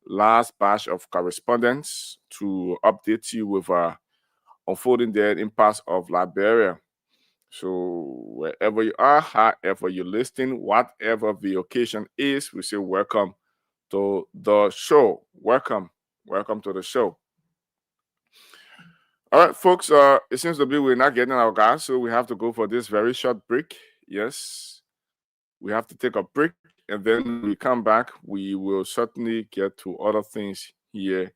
last batch of correspondents to update you with unfolding the impasse of Liberia. So wherever you are, however you're listening, whatever the occasion is, we say welcome to the show. Welcome to the show. All right, folks, it seems to be we're not getting our gas, so we have to go for this very short break. Yes, we have to take a break, and then when we come back, we will certainly get to other things here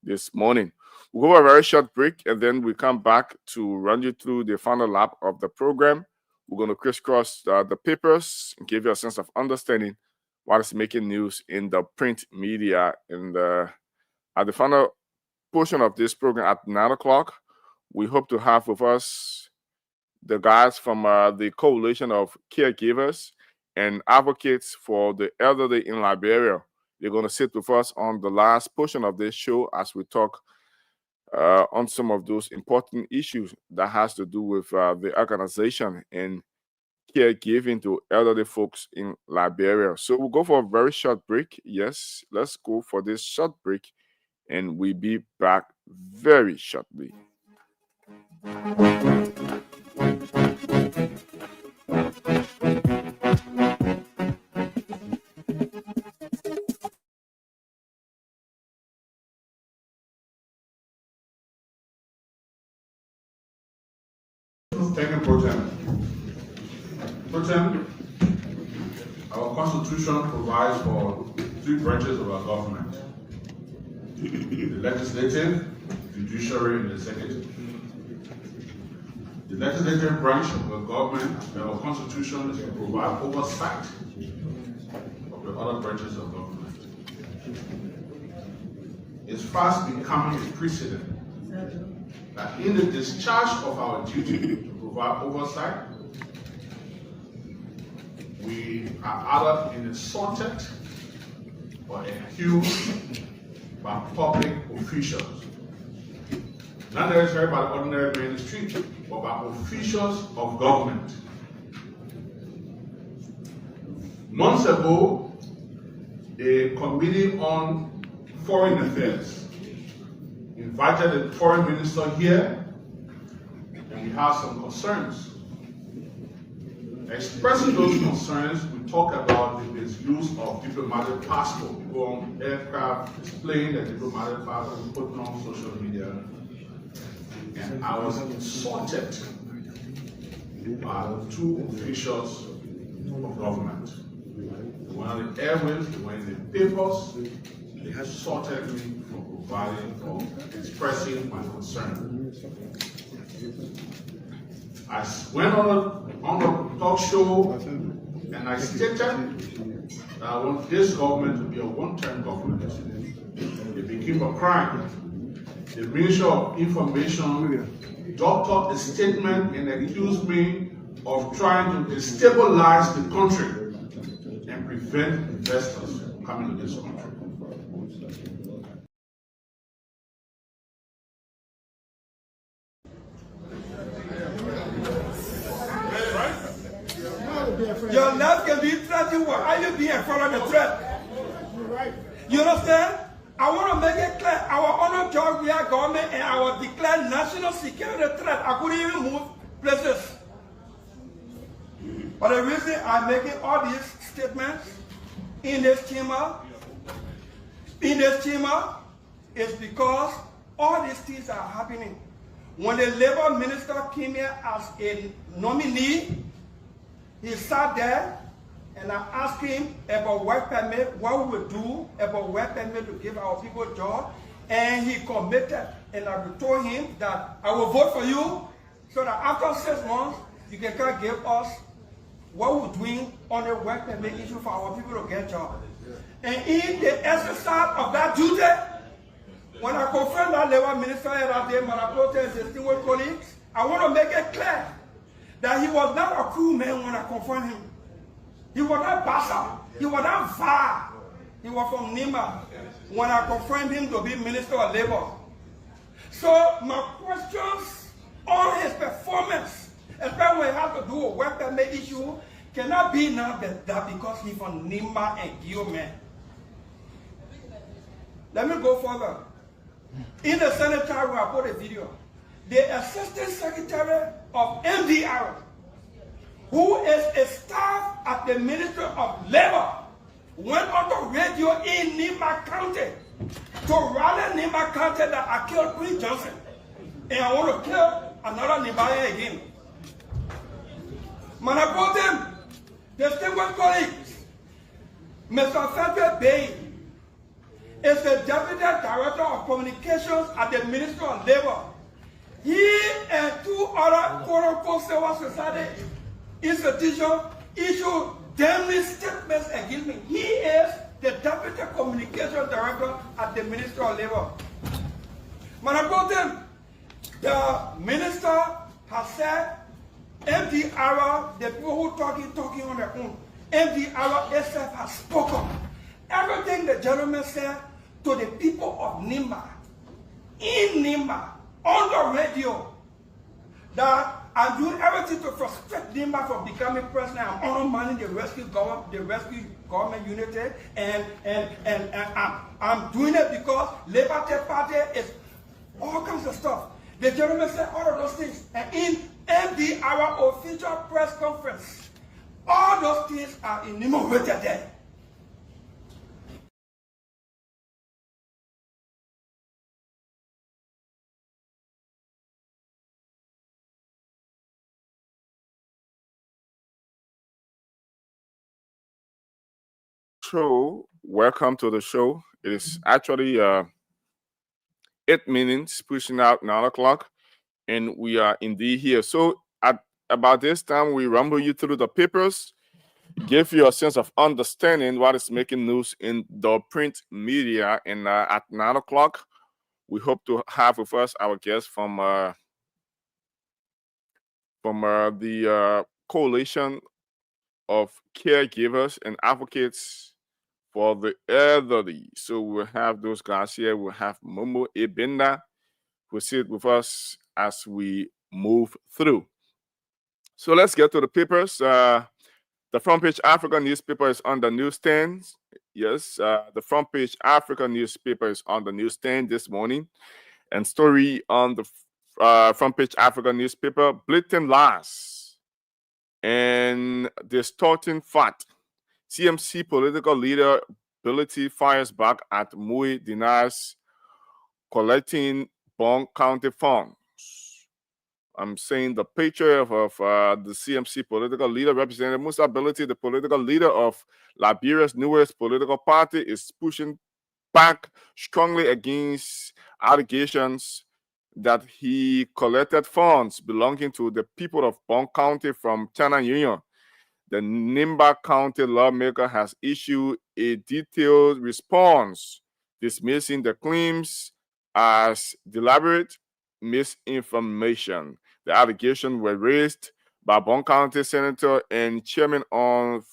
this morning. We'll go a very short break, and then we come back to run you through the final lap of the program. We're going to crisscross the papers and give you a sense of understanding what is making news in the print media. And at the final portion of this program at 9 o'clock, we hope to have with us the guys from the Coalition of Caregivers and Advocates for the Elderly in Liberia. They're going to sit with us on the last portion of this show as we talk on some of those important issues that has to do with the organization and caregiving to elderly folks in Liberia. So we'll go for a very short break. Yes, let's go for this short break, and we'll be back very shortly. Thank you, Protem. Our Constitution provides for 3 branches of our government: the legislative, judiciary, and executive. The legislative branch of the government, our Constitution, is to provide oversight of the other branches of government. It's fast becoming a precedent that in the discharge of our duty to provide oversight, we are either insulted or accused by public officials. Not necessarily by the ordinary man in the street, but by officials of government. Months ago, a committee on foreign affairs invited the foreign minister here, and we have some concerns. Expressing those concerns, we talk about the misuse of diplomatic passport. We go on aircraft displaying the diplomatic passport, putting on social media. And I was insulted by 2 officials of government. They went on the airwaves, they went in the papers, they insulted me for expressing my concern. I went on a talk show and I stated that I want this government to be a one-term government. It became a crime. The Ministry of Information doctored a statement and accused me of trying to destabilize the country and prevent investors from coming to this country. Your life can be threatened. Are you being followed the threat? You understand? I want to make it clear. Our honored Georgia government and our declared national security threat. I couldn't even move places. But the reason I'm making all these statements in this chamber is because all these things are happening. When the labor minister came here as a nominee, he sat there and I asked him about work permit, what we would do about work permit to give our people a job. And he committed, and I told him that I will vote for you so that after 6 months, you can come give us what we're doing on the work permit issue for our people to get jobs. And in the exercise of that duty, when I confirmed that labor minister that day, my protest distinguished colleagues, I want to make it clear that he was not a cruel man when I confront him. He was not bastard. He was not vile. He was from Nima when I confirmed him to be Minister of Labor. So my questions on his performance, especially when it has to do with work permit issue, cannot be now that because he's from Nima and Guillemette. Let me go further. In the Senate trial, I put a video. The Assistant Secretary of MDR, who is a staff at the Ministry of Labor, went on the radio in Nima County to rally Nima County that I killed Prince Johnson. And I want to kill another Nibaya again. Man, I brought him, distinguished colleagues, Mr. Frederick Bay is the Deputy Director of Communications at the Ministry of Labor. He and two other quote-unquote civil society institutions issued damning statements against me. He is the Deputy Communications Director at the Ministry of Labor. Man, I brought him. The minister has said MDR, the people who talking on their own, MDR itself has spoken. Everything the gentleman said to the people of Nimba, in Nimba, on the radio, that I'm doing everything to frustrate Nimba from becoming president. I'm undermining the rescue government unity, and I'm doing it because Liberty Party is all kinds of stuff. The gentleman said all of those things, and in MDR official press conference, all those things are enumerated there. So, welcome to the show. It is actually 8 minutes pushing out 9 o'clock, and we are indeed here. So, at about this time, we rumble you through the papers, give you a sense of understanding what is making news in the print media. And at 9 o'clock, we hope to have with us our guest from the coalition of caregivers and advocates for the elderly. So we'll have those guys here. We'll have Momo Ebenda who sit with us as we move through. So let's get to the papers. The Front Page Africa newspaper is on the newsstands. Yes, the Front Page Africa newspaper is on the newsstand this morning. And story on the Front Page Africa newspaper, blatant lies and distorting fact. CMC political leader Ability fires back at Mui, denies collecting Bong County funds. I'm saying the picture of the CMC political leader, Representative Musa Ability, the political leader of Liberia's newest political party, is pushing back strongly against allegations that he collected funds belonging to the people of Bong County from China Union. The Nimba County lawmaker has issued a detailed response dismissing the claims as deliberate misinformation. The allegations were raised by Bong County Senator and Chairman of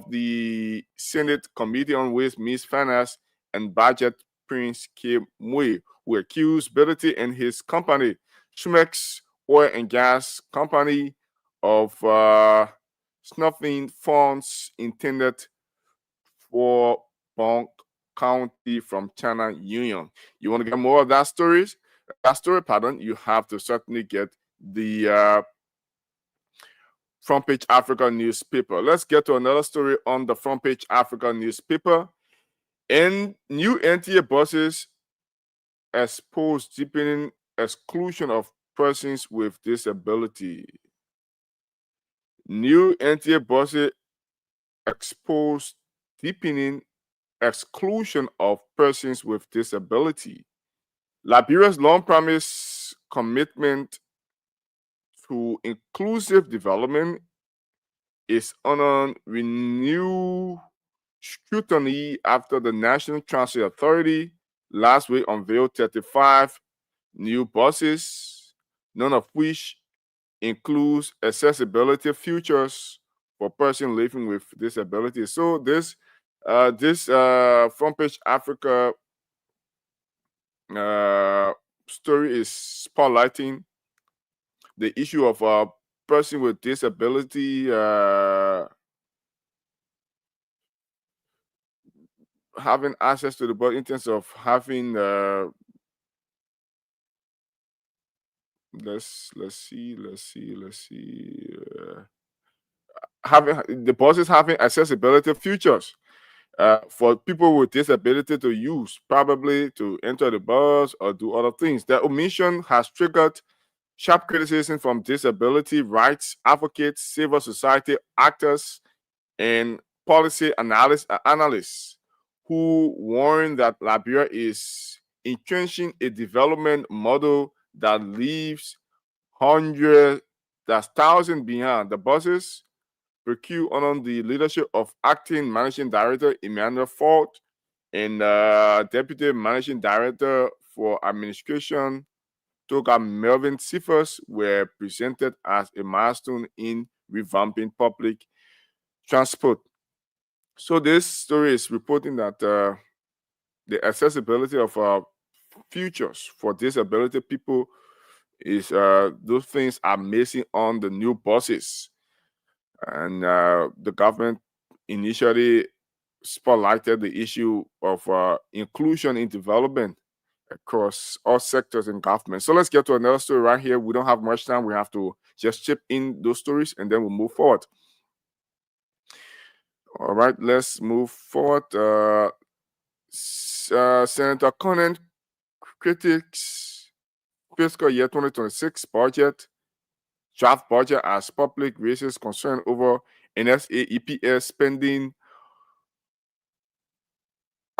the Senate Committee on Ways, Means, Finance, and Budget, Prince K. Mui, who accused Ability and his company, Schmex Oil and Gas Company, of snuffing funds intended for Bong County from China Union. You want to get more of that story? You have to certainly get the Front Page Africa newspaper. Let's get to another story on the Front Page Africa newspaper. And new NTA buses expose deepening exclusion of persons with disability. New NTA buses expose deepening exclusion of persons with disability. Liberia's long promised commitment to inclusive development is under renewed scrutiny after the National Transit Authority last week unveiled 35 new buses, none of which includes accessibility features for persons living with disabilities. So this This Front Page Africa story is spotlighting the issue of a person with disability having access to the body in terms of having let's see having the buses having accessibility features for people with disability to use, probably to enter the bus or do other things. The omission has triggered sharp criticism from disability rights advocates, civil society actors, and policy analysts who warn that Liberia is entrenching a development model that leaves hundreds, that's thousands behind. The buses procure under the leadership of acting managing director Emmanuel Ford and deputy managing director for administration Toga Melvin Cephas were presented as a milestone in revamping public transport. So this story is reporting that the accessibility of futures for disability people is those things are missing on the new buses, and the government initially spotlighted the issue of inclusion in development across all sectors in government. So let's get to another story right here. We don't have much time. We have to just chip in those stories and then we'll move forward. All right, let's move forward. Senator Conan critiques fiscal year 2026 budget, draft budget as public raises concern over NSA EPS spending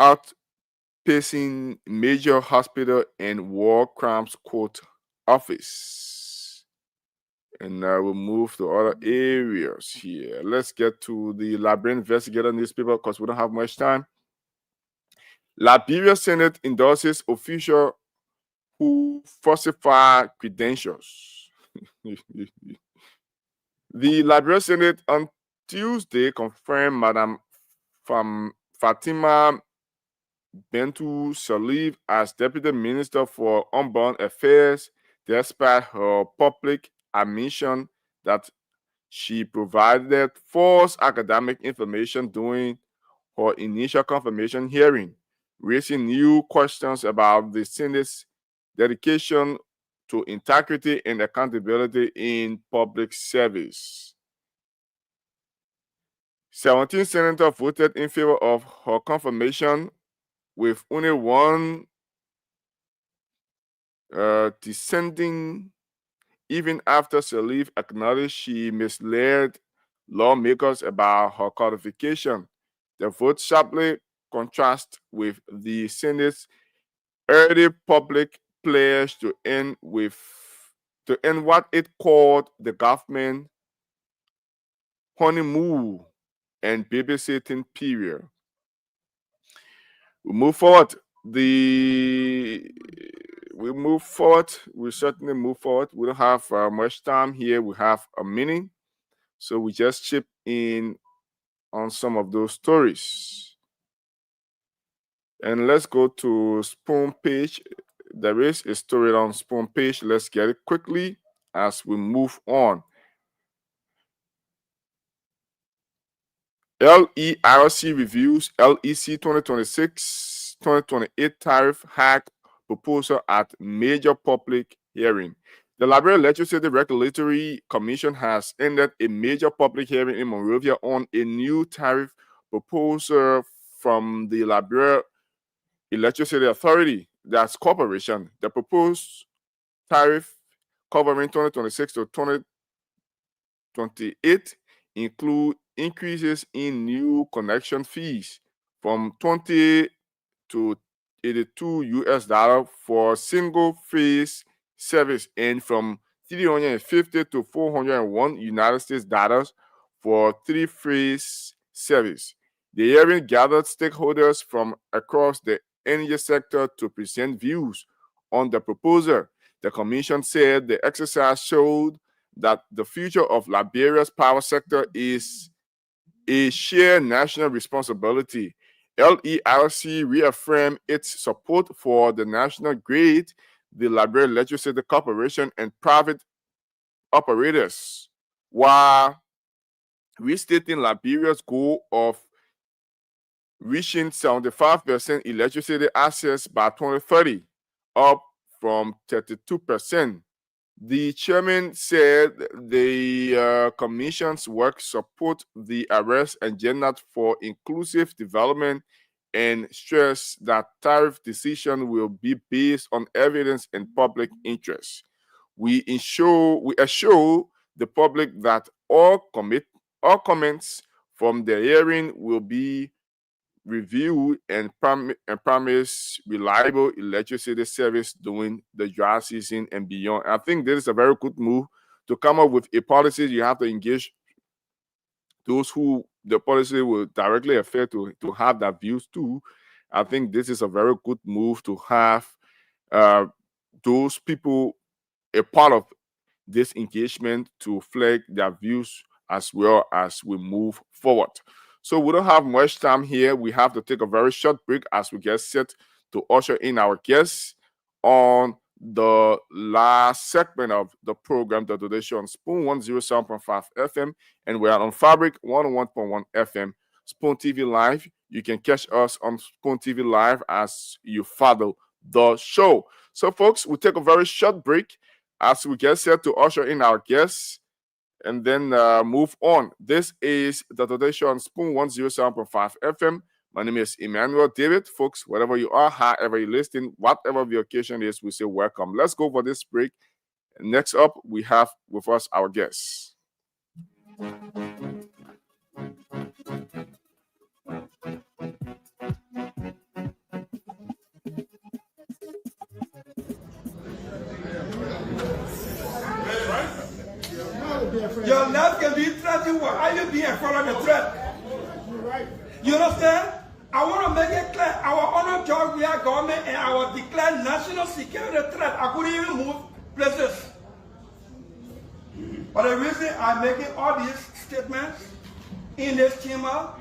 outpacing major hospital and war crimes court office. And we'll move to other areas here. Let's get to the Liberian Investigator newspaper because we don't have much time. Liberia Senate endorses official who falsify credentials. The Liberia Senate on Tuesday confirmed Madam Fatima Bentu Salif as Deputy Minister for Unbound Affairs, despite her public admission that she provided false academic information during her initial confirmation hearing, raising new questions about the Senate's dedication to integrity and accountability in public service. 17 senators voted in favor of her confirmation, with only one dissenting, even after Salif acknowledged she misled lawmakers about her qualification. The vote sharply contrasts with the Senate's early public pledge to end what it called the government honeymoon and babysitting period. We move forward. We certainly move forward. We don't have much time here. We have a minute, so we just chip in on some of those stories. And let's go to Spoon Page. There is a story on Spoon Page. Let's get it quickly as we move on. LERC reviews LEC 2026-2028 tariff hike proposal at major public hearing. The Liberia Legislative Regulatory Commission has ended a major public hearing in Monrovia on a new tariff proposal from the Liberia Electricity Authority, that's corporation. The proposed tariff covering 2026 to 2028 include increases in new connection fees from $20 to $82 for single phase service and from $350 to $401 for three phase service. The hearing gathered stakeholders from across the energy sector to present views on the proposal. The commission said the exercise showed that the future of Liberia's power sector is a shared national responsibility. LERC reaffirmed its support for the national grid, the Liberia Electricity Corporation, and private operators, while restating Liberia's goal of reaching 75% electricity access by 2030, up from 32%. The chairman said the commission's work support the arrest agenda for inclusive development and stress that tariff decision will be based on evidence and public interest. We assure the public that all comments from the hearing will be reviewed and promise reliable electricity service during the dry season and beyond. I think this is a very good move to come up with a policy. You have to engage those who the policy will directly affect to have their views too. I think this is a very good move to have those people a part of this engagement to flag their views as well as we move forward. So we don't have much time here. We have to take a very short break as we get set to usher in our guests on the last segment of the program, the Today Show on Spoon 107.5 FM, and we are on Fabric 101.1 FM. Spoon TV Live. You can catch us on Spoon TV Live as you follow the show. So, folks, we take a very short break as we get set to usher in our guests and then move on. This is the Today Show on Spoon 107.5 FM. My name is Emmanuel David. Folks, wherever you are, however you're listening, whatever the occasion is, we say welcome. Let's go for this break. Next up, we have with us our guests. Your life can be threatened. Why are you being followed the threat? You understand? I want to make it clear. Our honor Georgia government and our declared national security threat. I couldn't even move places. But the reason I'm making all these statements in this chamber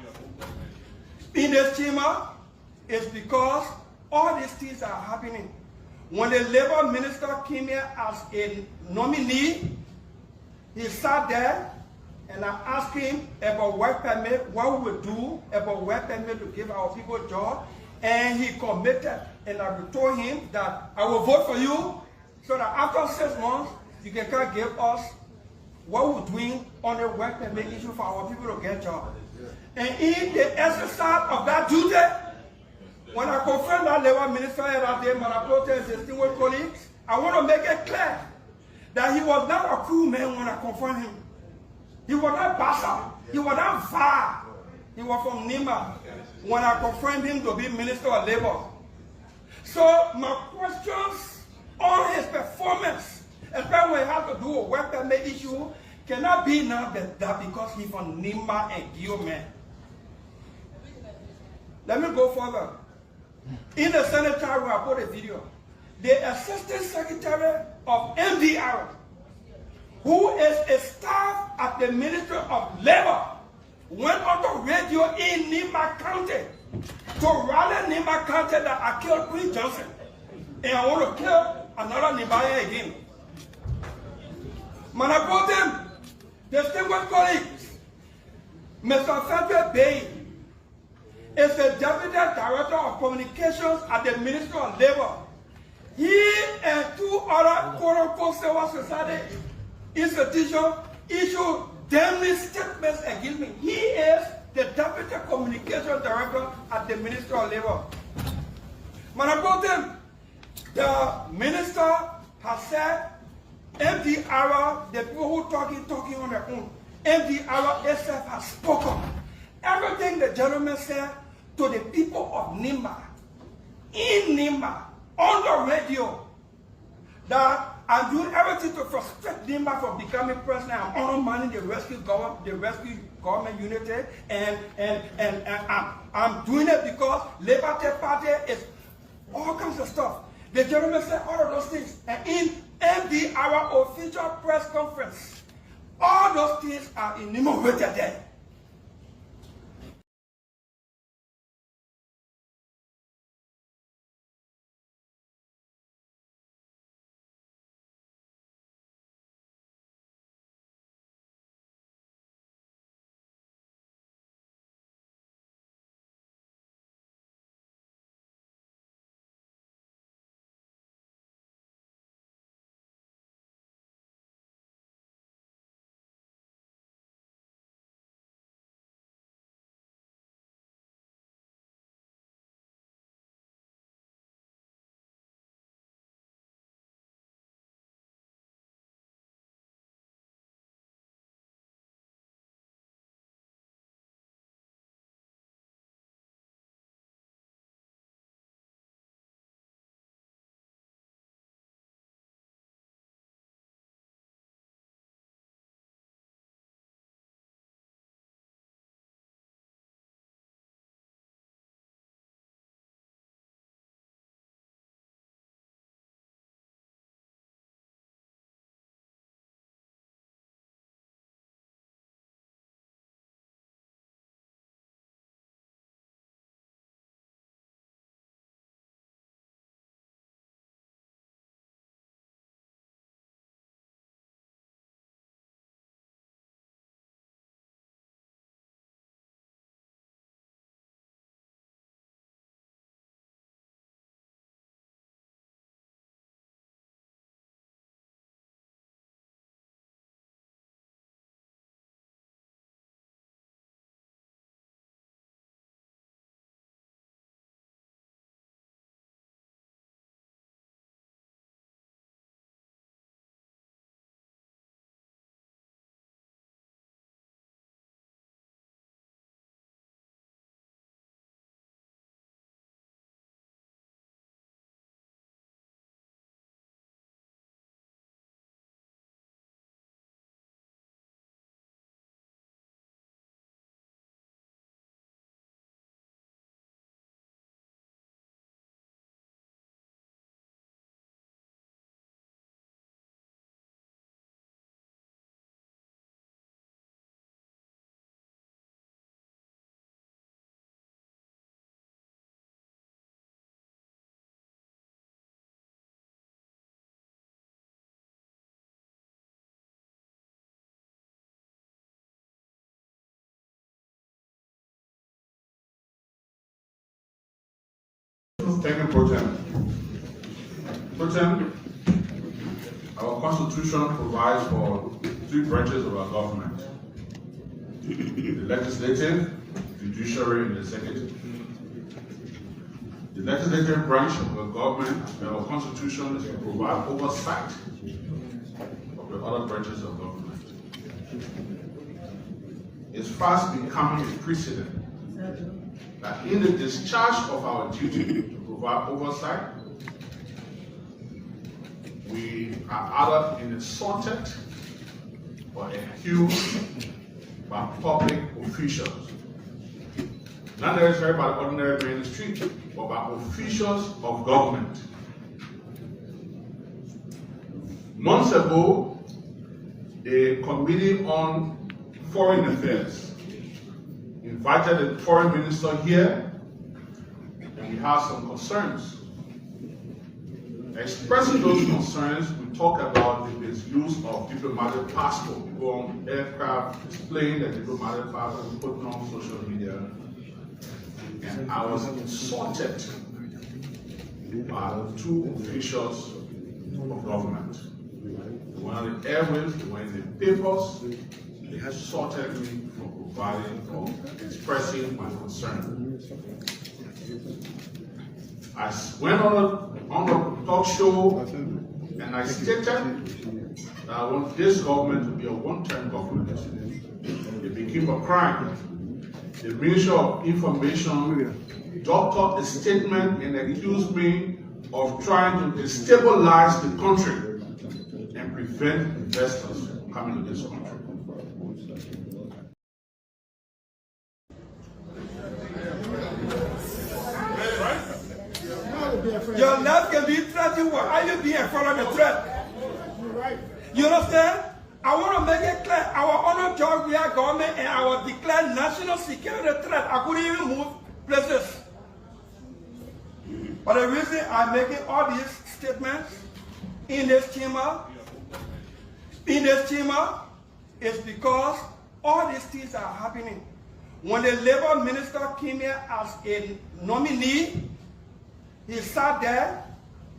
is because all these things are happening. When the labor minister came here as a nominee, he sat there and I asked him about work permit, what we would do about work permit to give our people a job. And he committed. And I told him that I will vote for you so that after 6 months, you can come give us what we're doing on the work permit issue for our people to get jobs. And in the exercise of that duty, when I confirmed that labor minister that day, my protest distinguished colleagues, I want to make it clear that he was not a cool man when I confirmed him. He was not Bassa. He was not VAR. He was from Nima when I confirmed him to be Minister of Labor. So my questions on his performance, especially when he has to do a work permit issue, cannot be now that because he's from Nima and Guillaume. Let me go further. In the Senate trial, I put a video. The Assistant Secretary of MDR, who is a staff at the Ministry of Labor, went on the radio in Nima County to rally Nima County that I killed Queen Johnson. And I want to kill another Nibaya again. Man, I brought them, distinguished colleagues, Mr. Frederick Bay is the Deputy Director of Communications at the Ministry of Labor. He and 2 other quote-unquote civil society institutions issued damning statements against me. He is the Deputy Communications Director at the Ministry of Labor. When I brought him, the minister has said, MDR, the people who talking on their own, MDR itself has spoken. Everything the gentleman said to the people of Nima, in Nima, on the radio, that I'm doing everything to frustrate Nima from becoming president. I'm undermining the rescue government unity, and I'm doing it because Labour Party is all kinds of stuff. The gentleman said all of those things, and in MDR official press conference, all those things are enumerated there. Thank you, Pro Tem. Pro Tem, our Constitution provides for 3 branches of our government: the legislative, judiciary, and executive. The legislative branch of the government, our Constitution, is to provide oversight of the other branches of government. It's fast becoming a precedent that in the discharge of our duty to provide oversight, we are either insulted or accused by public officials. Not necessarily by the ordinary man in the street, but by officials of government. Months ago, a committee on foreign affairs invited the foreign minister here, and we have some concerns. Expressing those concerns, we talk about the misuse of diplomatic passport. We go on aircraft displaying the diplomatic passport, we put it on social media, and I was insulted by the 2 officials of government. They were on the airwaves, they were in the papers, they insulted me for providing or expressing my concern. I went on the talk show and I stated that I want this government to be a one-term government. It became a crime. The Ministry of Information doctored a statement and accused me of trying to destabilize the country and prevent investors from coming to this country. Your life can be threatened. Why are you being followed the threat? You understand? I want to make it clear. Our honored Georgia government and our declared national security threat. I couldn't even move places. But the reason I'm making all these statements in this chamber is because all these things are happening. When the labor minister came here as a nominee, he sat there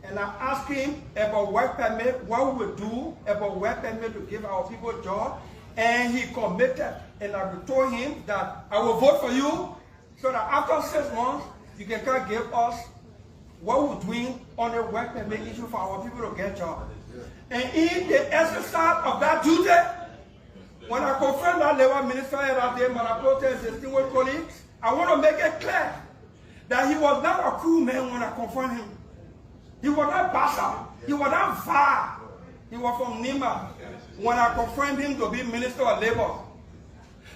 and I asked him about work permit, what we would do about work permit to give our people a job. And he committed, and I told him that I will vote for you so that after 6 months, you can come give us what we're doing on the work permit issue for our people to get jobs. And in the exercise of that duty, when I confirmed that labor minister that day, Madam Pro Tem, distinguished colleagues, I want to make it clear that he was not a cool man when I confirmed him. He was not Bassa. He was not VAR. He was from Nima when I confirmed him to be Minister of Labor.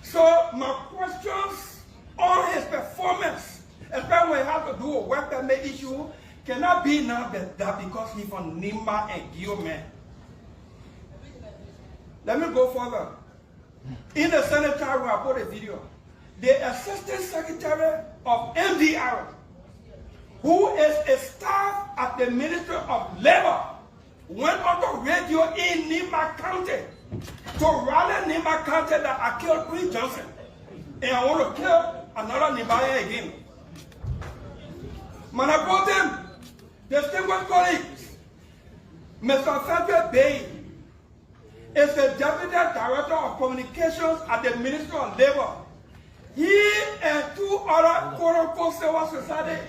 So my questions on his performance, especially when it has to do with work permit issue, cannot be now that because he's from Nima and Guillaume. Let me go further. In the Senate room, I put a video. The Assistant Secretary of MDR, who is a staff at the Ministry of Labor, went on the radio in Nima County to rally Nima County that I killed Prince Johnson. And I want to kill another Nibaya again. Madam Pro Tem, distinguished colleagues, Mr. Frederick Bay is the Deputy Director of Communications at the Ministry of Labor. He and 2 other quote-unquote civil society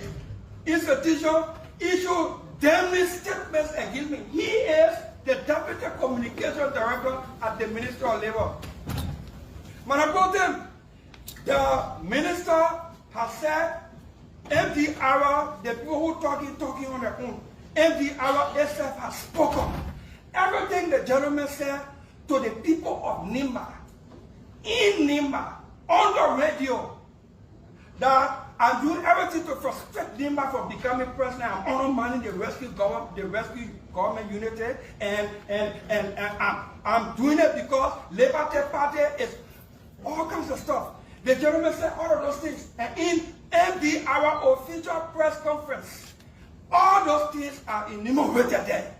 institutions issued damning statements against me. He is the Deputy Communications Director at the Ministry of Labor. Madam Pro Tem, the minister has said MDR, the people who talking on their own, MDR itself has spoken. Everything the gentleman said to the people of Nima, in Nima, on the radio, that I'm doing everything to frustrate Nima from becoming president. I'm undermining the rescue government unity, and I'm doing it because Labour Party is all kinds of stuff. The gentleman said all of those things, and in MDR official press conference, all those things are enumerated there.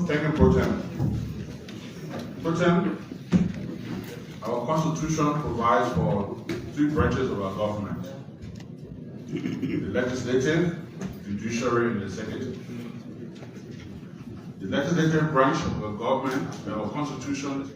Thank you, Pro Tem. Pro Tem, Constitution provides for three branches of our government: the legislative, judiciary, and executive. The legislative branch of the government, our Constitution,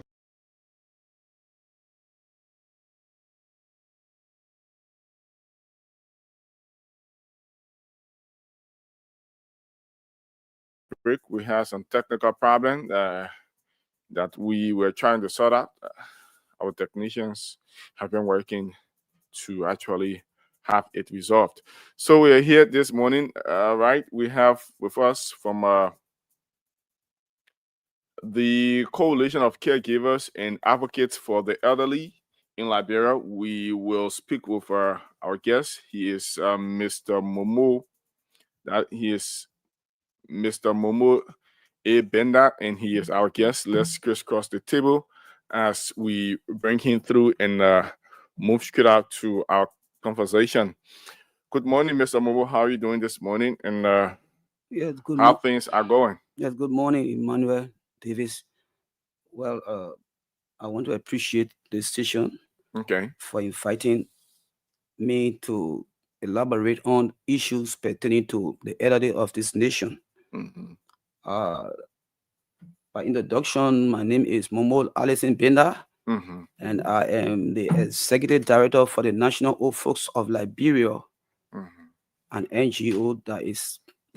we had some technical problem that we were trying to sort out. Our technicians have been working to actually have it resolved. So we are here this morning, right? We have with us from the Coalition of Caregivers and Advocates for the Elderly in Liberia. We will speak with our guest. He is Mr. Momo. He is Mr. Momo A. Benda, and he is our guest. Let's crisscross the table as we bring him through and move straight out to our conversation. Good morning, Mr. Momo. How are you doing this morning? And yes, good how things are going? Yes, good morning, Emmanuel Davis. Well, I want to appreciate the station for inviting me to elaborate on issues pertaining to the elderly of this nation. By introduction, my name is Momo Allison Benda, and I am the Executive Director for the National Old Folks of Liberia, an NGO that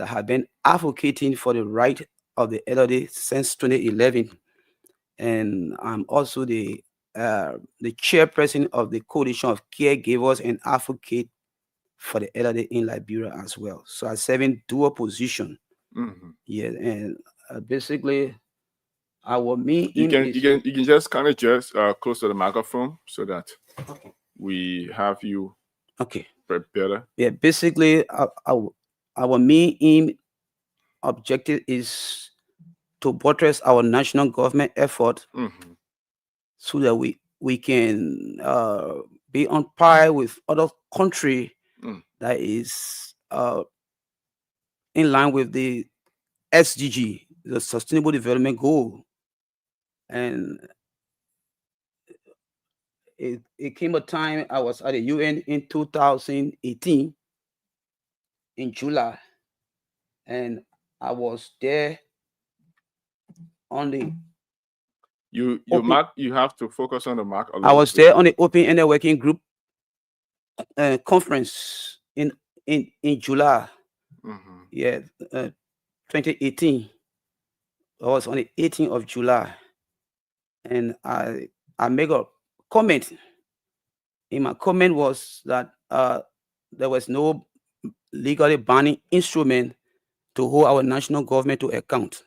have been advocating for the right of the elderly since 2011. And I'm also the chairperson of the Coalition of Caregivers and Advocates for the Elderly in Liberia as well. So I serve in dual position. Yeah, and basically, our main you can just kind of close to the microphone so that we have you better. Yeah, basically, our main objective is to buttress our national government effort so that we can be on par with other countries that is in line with the SDG, the Sustainable Development Goal. And it came a time I was at the UN in 2018 in July, and I was there on the you have to focus on the mark a little I was bit. there on the Open-Ended Working Group conference in July. 2018. I was on the 18th of July, and I made a comment. And my comment was that there was no legally binding instrument to hold our national government to account.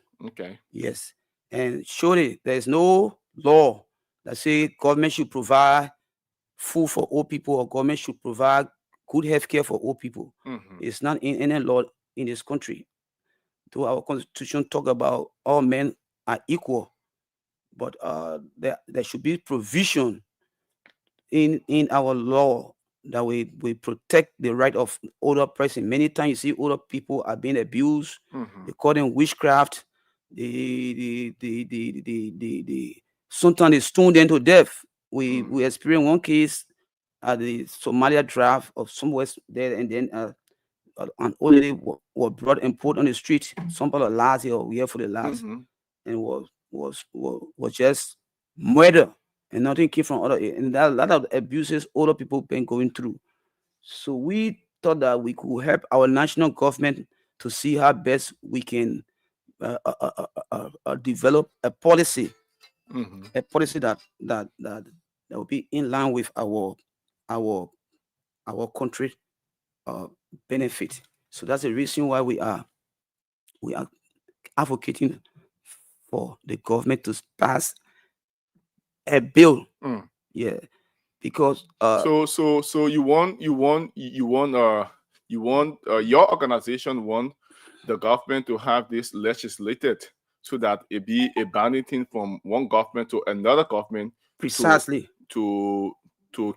Yes. And surely there is no law that says government should provide food for old people or government should provide good health care for old people. It's not in any law in this country. Though our constitution talk about all men are equal, but there should be provision in our law that we protect the right of older person. Many times you see older people are being abused. They call them witchcraft. Sometimes they stone them to death. We experienced one case at the Somalia draft of somewhere there, and then an old lady was brought and put on the street. Somebody last year or year for the last, and was just murder, and nothing came from other. And that a lot of abuses older people been going through. So we thought that we could help our national government to see how best we can develop a policy, that will be in line with our country benefit. So that's the reason why we are advocating for the government to pass a bill. Yeah, because so you want your organization want the government to have this legislated so that it be a binding thing from one government to another government, precisely to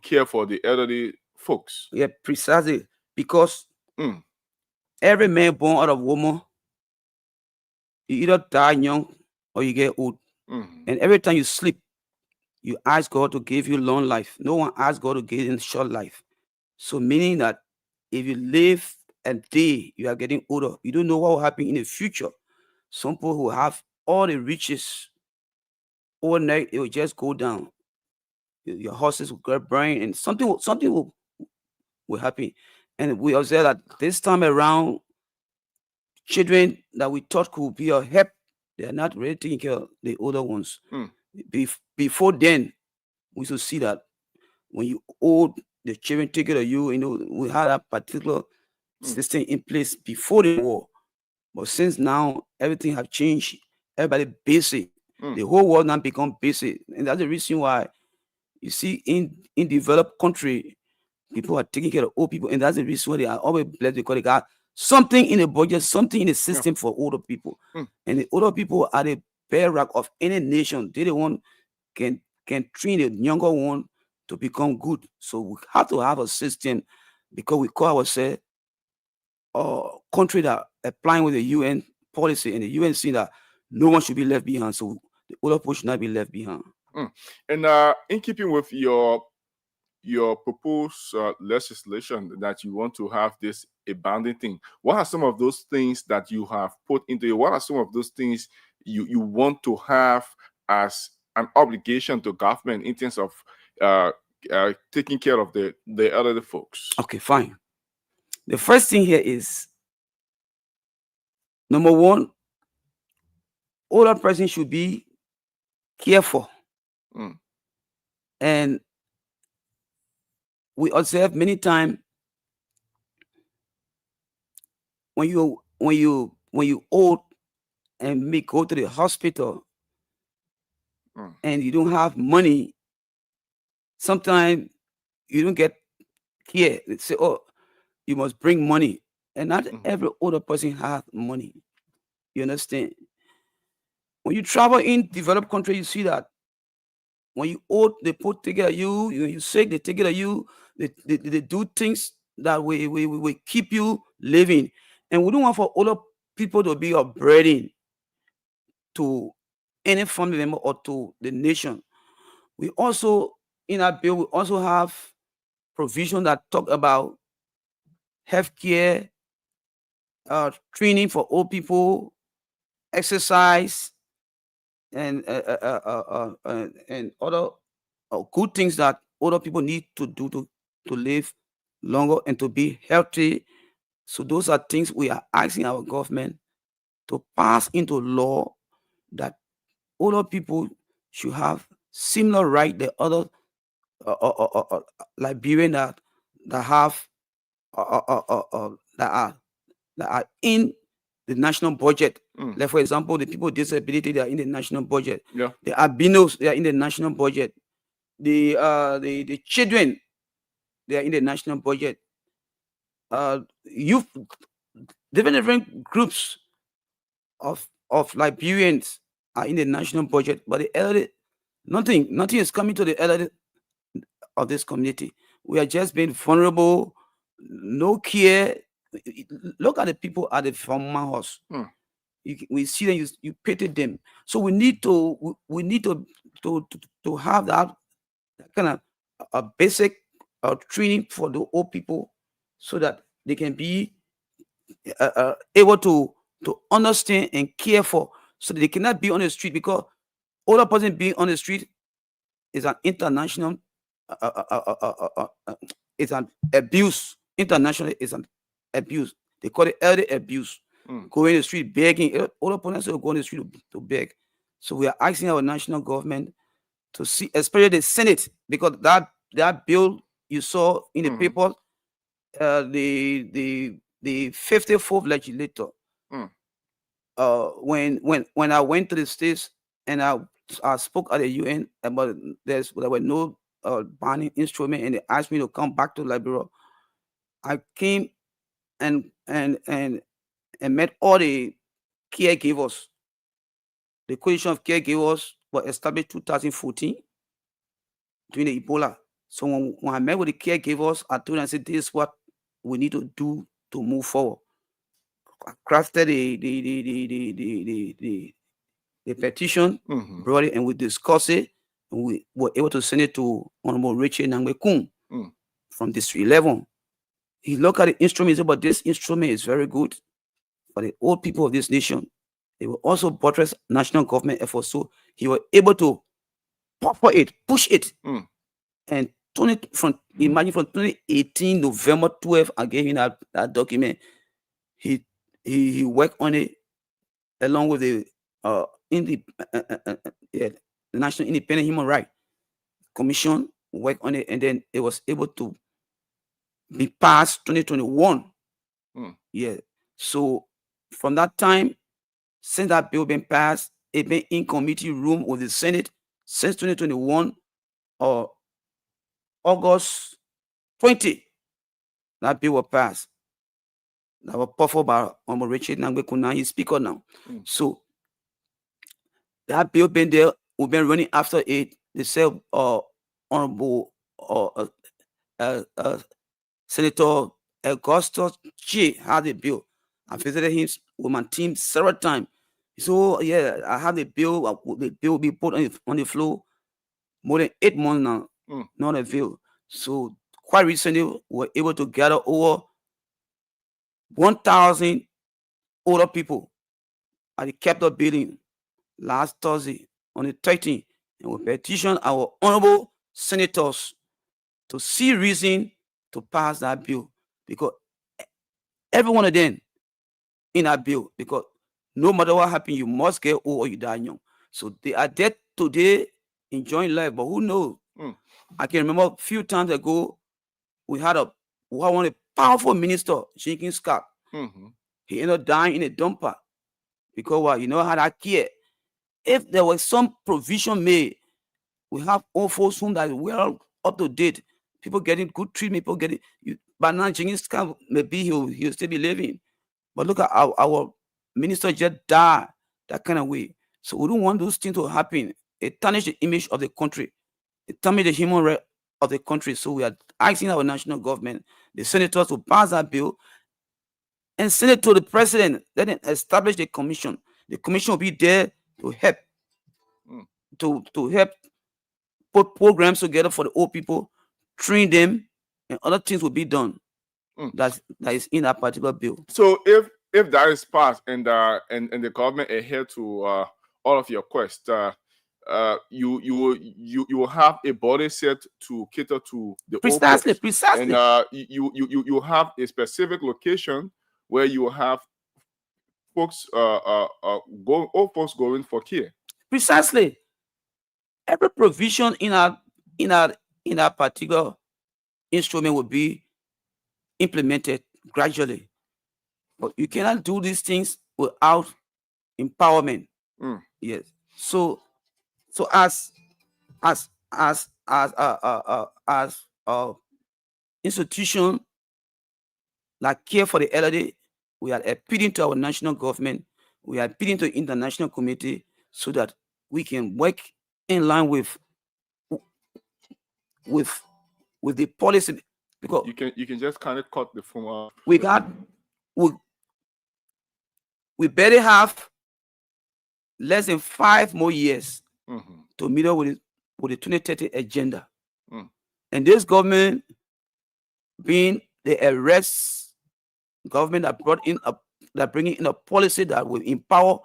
care for the elderly folks. Yeah, precisely, because every man born out of woman, you either die young or you get old. And every time you sleep, you ask God to give you long life. No one asks God to give you short life. So meaning that if you live a day, you are getting older. You don't know what will happen in the future. Some people who have all the riches overnight, it will just go down. Your horses will get burned, and something will happen. And we observe that this time around, children that we thought could be a help, they are not really taking care of the older ones. Before then, we should see that when you old, the children take care of you. You know, we had a particular system in place before the war. But since now, everything have changed. Everybody busy. The whole world now become busy. And that's the reason why you see in developed country, people are taking care of old people. And that's the reason why they are always blessed because they got something in the budget, something in the system for older people. And the older people are the bedrock of any nation. They the one can train the younger one to become good. So we have to have a system because we call ourselves a country that applying with the UN policy, and the UN saying that no one should be left behind. So the older people should not be left behind. And in keeping with your proposed legislation that you want to have this abounding thing, what are some of those things that you have put into it? What are some of those things you want to have as an obligation to government in terms of taking care of the elderly folks? Okay, fine. The first thing here is, number one, older person should be careful. And we observe many times when you old and may go to the hospital and you don't have money, sometimes you don't get care. They say, oh, you must bring money. And not every older person has money. You understand? When you travel in developed country, you see that when you old, they put together you, you sick, they take care of you, they do things that we keep you living. And we don't want for older people to be a burden to any family member or to the nation. We also, in our bill, we also have provision that talk about healthcare, training for old people, exercise, and other good things that older people need to do to live longer and to be healthy. So those are things we are asking our government to pass into law, that older people should have similar right the other Liberian that have that are in the national budget. Like for example, the people with disability, they are in the national budget. The albinos, they are in the national budget. The children, they are in the national budget. Youth, different groups of Liberians are in the national budget, but the elderly, nothing is coming to the elderly of this community. We are just being vulnerable, no care. Look at the people at the farmhouse. We see them, you pity them. So we need to have that kind of a basic training for the old people, so that they can be able to understand and care for, so that they cannot be on the street, because older person being on the street is an international it's an abuse. Internationally, it's an abuse. They call it elder abuse. Going in the street begging. Older opponents will go on the street to beg. So we are asking our national government to see, especially the Senate, because that bill you saw in the paper, the 54th legislator, when I went to the States and I spoke at the UN about there were no banning instrument, and they asked me to come back to Liberia. I came and met all the caregivers. The coalition of caregivers was established 2014 during the Ebola. So when I met with the caregivers, I told them, I said, this is what we need to do to move forward. I crafted the petition, brought it, and we discussed it. We were able to send it to Honorable Richard Nangbe-Kun from District 11. He looked at the instrument and said, but this instrument is very good for the old people of this nation. It will also buttress national government efforts. So he was able to push it. And imagine from 2018, November 12th, I gave him that document. He worked on it along with the National Independent Human Rights Commission, worked on it, and then it was able to be passed 2021. Yeah. So from that time, since that bill been passed, it been in committee room with the Senate since 2021 or August 20. That bill was passed. That was performed by Honorable Richard Nangbe-Kun. He's speaker now. So that bill been there. We've been running after it. They said Honorable Senator Augustus G had the bill. I visited him with my team several times. So yeah, I have the bill. The bill will be put on the floor more than 8 months now. Not a bill. So quite recently, we were able to gather over 1,000 older people at the Capitol building last Thursday on the 13th, and we petitioned our honorable senators to see reason to pass that bill, because every one of them in that bill, because no matter what happens, you must get old or you die young. So they are dead today enjoying life, but who knows? I can remember a few times ago, we had one a powerful minister, Jenkins Scott. He ended up dying in a dumper because what, you know how that care. If there was some provision made, we have old folks whom that well up to date, people getting good treatment, people getting. But now Jenkins Scott, maybe he'll still be living. But look at our minister just died that kind of way. So we don't want those things to happen. It tarnishes the image of the country. It tarnishes the human right of the country. So we are asking our national government, the senators, to pass that bill and send it to the president. Let them establish the commission. The commission will be there to help, to help put programs together for the old people, train them, and other things will be done. That is in that particular bill. So if that is passed and the government adhere to all of your requests, you will have a body set to cater to the precisely, and you have a specific location where you will have folks old folks going for care. Precisely. Every provision in our particular instrument will be implemented gradually, but you cannot do these things without empowerment. Yes. So as institution that care for the elderly, we are appealing to our national government, we are appealing to the international community so that we can work in line with the policy. Because you can just kind of cut the phone off. We better have less than 5 more years to meet up with the 2030 agenda. And this government, being the arrest government that bringing in a policy that will empower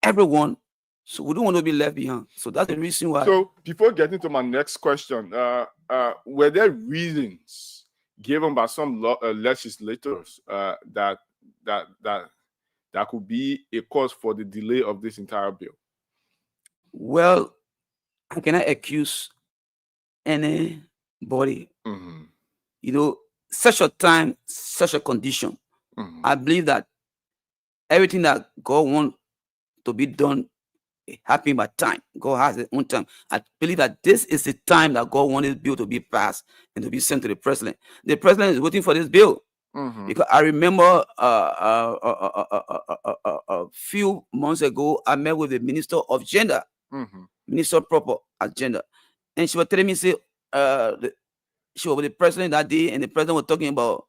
everyone, so we don't want to be left behind. So that's the reason why. So before getting to my next question, were there reasons given by some legislators that could be a cause for the delay of this entire bill? Well, I cannot accuse anybody. You know, such a time, such a condition. I believe that everything that God wants to be done, it happen by time. God has his own time. I believe that this is the time that God wanted this bill to be passed and to be sent to the president. The president is waiting for this bill. Because I remember a few months ago, I met with the Minister of Gender, Minister proper at Gender, and she was telling me, say, she was with the president that day, and the president was talking about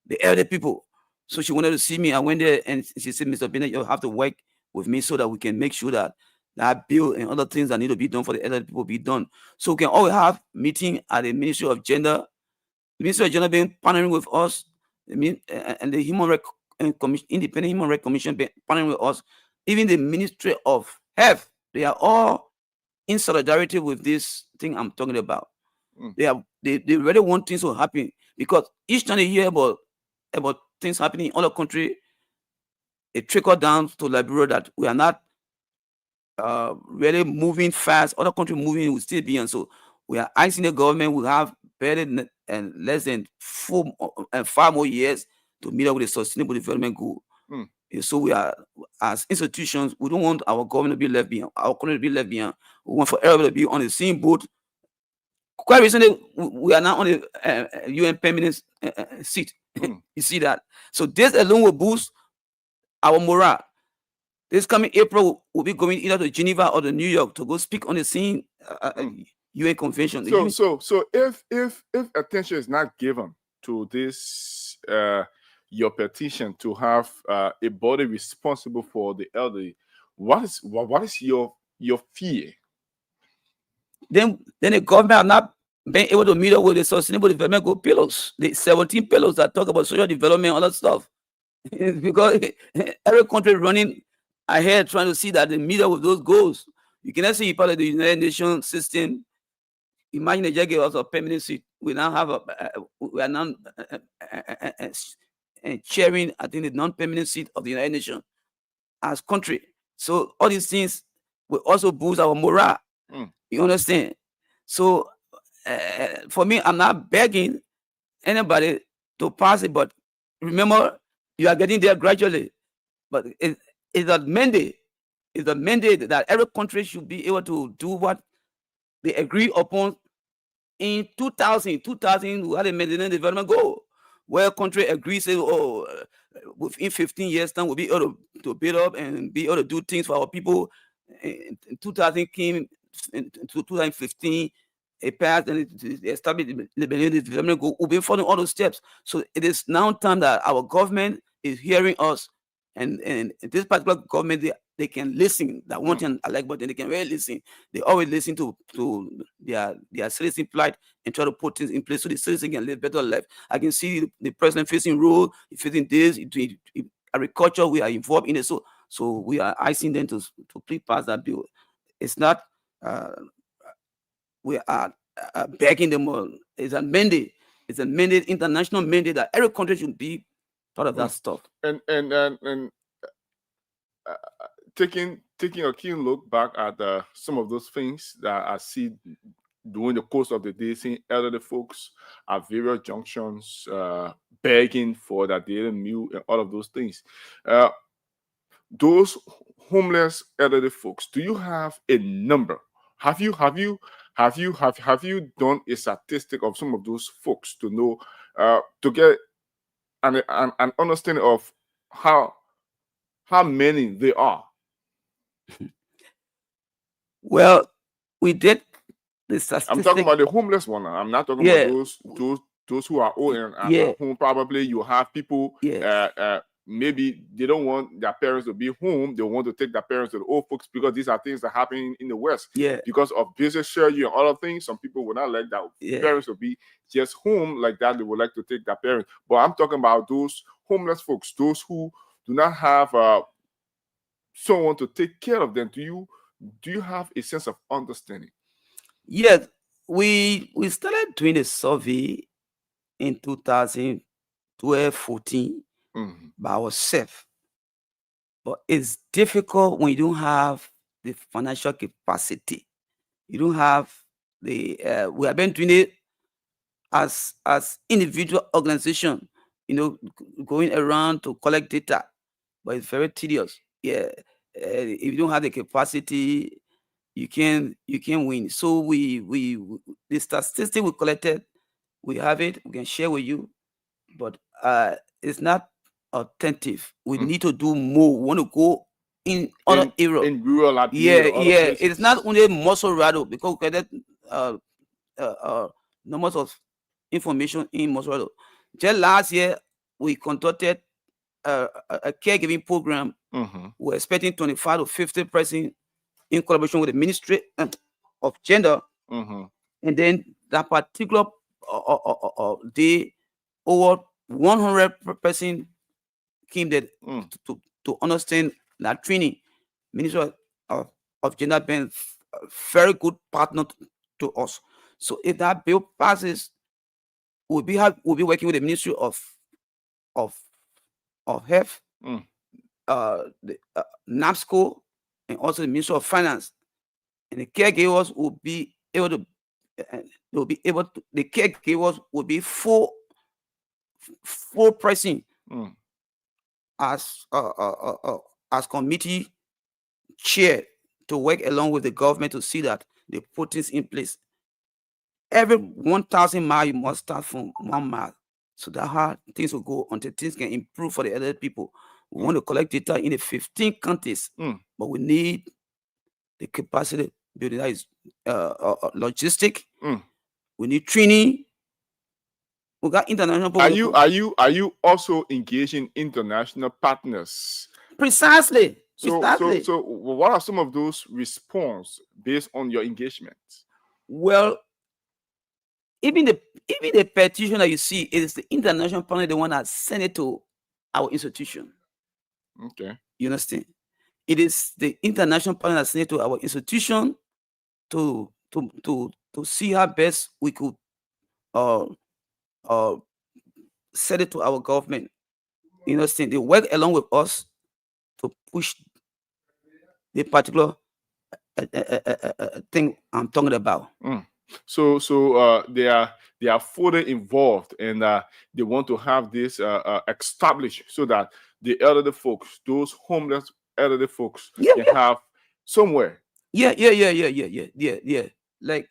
the elderly people. So she wanted to see me. I went there, and she said, Mr. Bennett, you have to work with me so that we can make sure that that bill and other things that need to be done for the elderly people be done. So we can always have meeting at the Ministry of Gender. The Ministry of Gender been partnering with us, and the Independent Human Rights Commission been partnering with us. Even the Ministry of Health, they are all in solidarity with this thing I'm talking about. They really want things to happen, because each time they hear about things happening in other countries, it trickle down to Liberia that we are not really moving fast. Other countries moving will still be, and so we are asking the government. We have better and less than 5 more years to meet up with the Sustainable Development Goal. So we are, as institutions, we don't want our government to be left behind, our country to be left behind. We want for everybody to be on the same boat. Quite recently, we are now on the UN permanent seat. You see that? So this alone will boost our morale. This coming April, we'll be going either to Geneva or to New York to go speak on the same UN convention. So if attention is not given to this, your petition to have a body responsible for the elderly, what is your fear? Then the government have not been able to meet up with the Sustainable Development Goal pillars, the 17 pillars that talk about social development and all that stuff. Because every country running ahead trying to see that they meet up with those goals. You cannot see part of the United Nations system. Imagine they just gave us a permanent seat. We now have we are now chairing, I think, the non-permanent seat of the United Nations as country. So all these things will also boost our morale. You understand? So for me, I'm not begging anybody to pass it, but remember, you are getting there gradually. But it's a mandate. It's a mandate that every country should be able to do what they agree upon. In 2000, we had a Millennium Development Goal, where country agrees, say, within 15 years time, we'll be able to build up and be able to do things for our people. In 2000 came, in 2015, it passed, and it established the Millennium Development Goal. We've been following all those steps. So it is now time that our government is hearing us, and this particular government, they can listen. That one thing I like, but then they can really listen. They always listen to their citizen plight and try to put things in place so the citizen can live better life. I can see the president facing road, facing this, agriculture. We are involved in it, so we are asking them to please pass that bill. It's not we are begging them on. It's a mandate. It's a mandate, international mandate, that every country should be part of that stuff. And taking a keen look back at some of those things that I see during the course of the day, seeing elderly folks at various junctions begging for that daily meal and all of those things. Those homeless elderly folks, do you have a number? Have you done a statistic of some of those folks to know, to get an understanding of how many they are? Well, we did the statistic. I'm talking about the homeless one. I'm not talking about those who are old and at home. Probably you have people. Maybe they don't want their parents to be home. They want to take their parents to the old folks, because these are things that happen in the West. Because of business schedule and other things, some people would not like that parents will be just home like that. They would like to take their parents. But I'm talking about those homeless folks, those who do not have someone to take care of them. Do you have a sense of understanding? Yes, we started doing a survey in 2012-14 by ourselves, but it's difficult when you don't have the financial capacity. You don't have the. We have been doing it as individual organization, going around to collect data, but it's very tedious. If you don't have the capacity, you can win. So the statistic we collected, we have it. We can share with you, but it's not attentive. We need to do more. We want to go in other areas. In rural Liberia. It's not only Mosorado, because we collected numbers of information in Mosorado. Just last year, we conducted a caregiving program. We're expecting 25 to 50 persons in collaboration with the Ministry of Gender. Mhm. And then that particular day, over 100% came there to understand that training. Ministry of Gender been a very good partner to us. So if that bill passes, we'll be working with the Ministry of Health, the NAPSCO, and also the Ministry of Finance, and the caregivers will be able to. The caregivers will be full pricing as committee chair to work along with the government to see that they put things in place. Every 1,000 miles, you must start from 1 mile. So that's how things will go until things can improve for the other people. We want to collect data in the 15 countries, but we need the capacity building. That is logistic. We need training. We got international. Are you also engaging international partners? Precisely. So what are some of those response based on your engagement? Well, even the petition that you see, it is the international partner, the one that sent it to our institution. Okay. You understand? It is the international partner that sent it to our institution to see how best we could send it to our government. You understand? They work along with us to push the particular thing I'm talking about. So they are fully involved, and they want to have this established so that the elderly folks, those homeless elderly folks, can have somewhere. Yeah. Like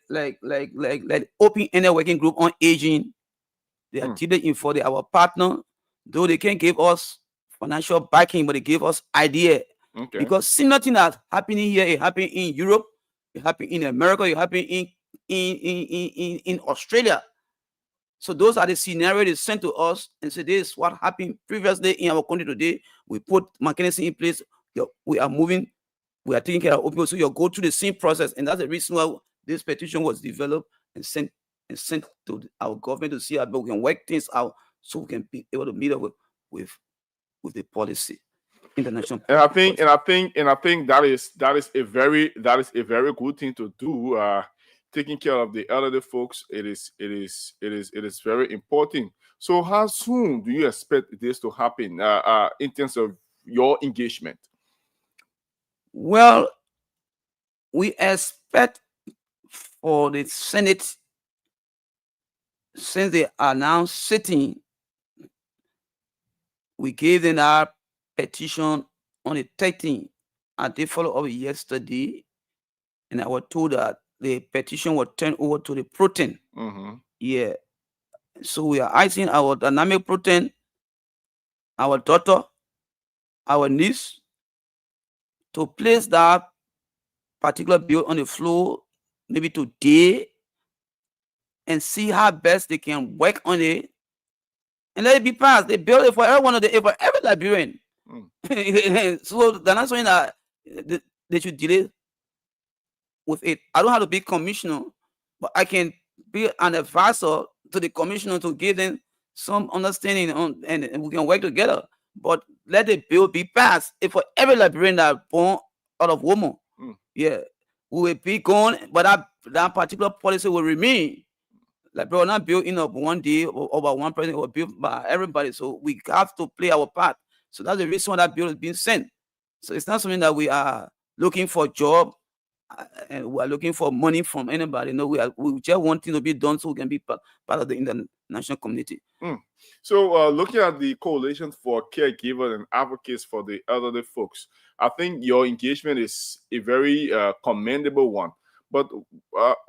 open-ended working group on aging. They are dealing for our partner, though they can't give us financial backing, but they give us idea. Okay. Because similar thing that's happening here, it happened in Europe, it happened in America, it happened in Australia. So those are the scenarios they sent to us and said, this is what happened previously in our country today. We put mechanism in place. We are moving. We are taking care of people. So you go through the same process. And that's the reason why this petition was developed and sent to our government to see how we can work things out so we can be able to meet up with the policy. International. And I think that is a very good thing to do. Taking care of the elderly folks, it is very important. So how soon do you expect this to happen in terms of your engagement? Well, we expect for the Senate, since they are now sitting, we gave them our petition on the 13th, and they followed up yesterday, and I was told that the petition was turned over to the protein. Yeah. So we are asking our dynamic protein, our daughter, our niece, to place that particular bill on the floor maybe today and see how best they can work on it and let it be passed. They build it for everyone, for every Liberian. So they're not saying that they should delay with it. I don't have to be commissioner, but I can be an advisor to the commissioner to give them some understanding on, and we can work together. But let the bill be passed. If for every Liberian that born out of woman, yeah, we will be gone, but that particular policy will remain. Like, bro, not built in up one day or by one person, or built by everybody. So we have to play our part. So that's the reason why that bill is being sent. So it's not something that we are looking for a job and we are looking for money from anybody. No, we just want things to be done so we can be part of the international community. So looking at the Coalition for Caregivers and Advocates for the Elderly Folks, I think your engagement is a very commendable one. But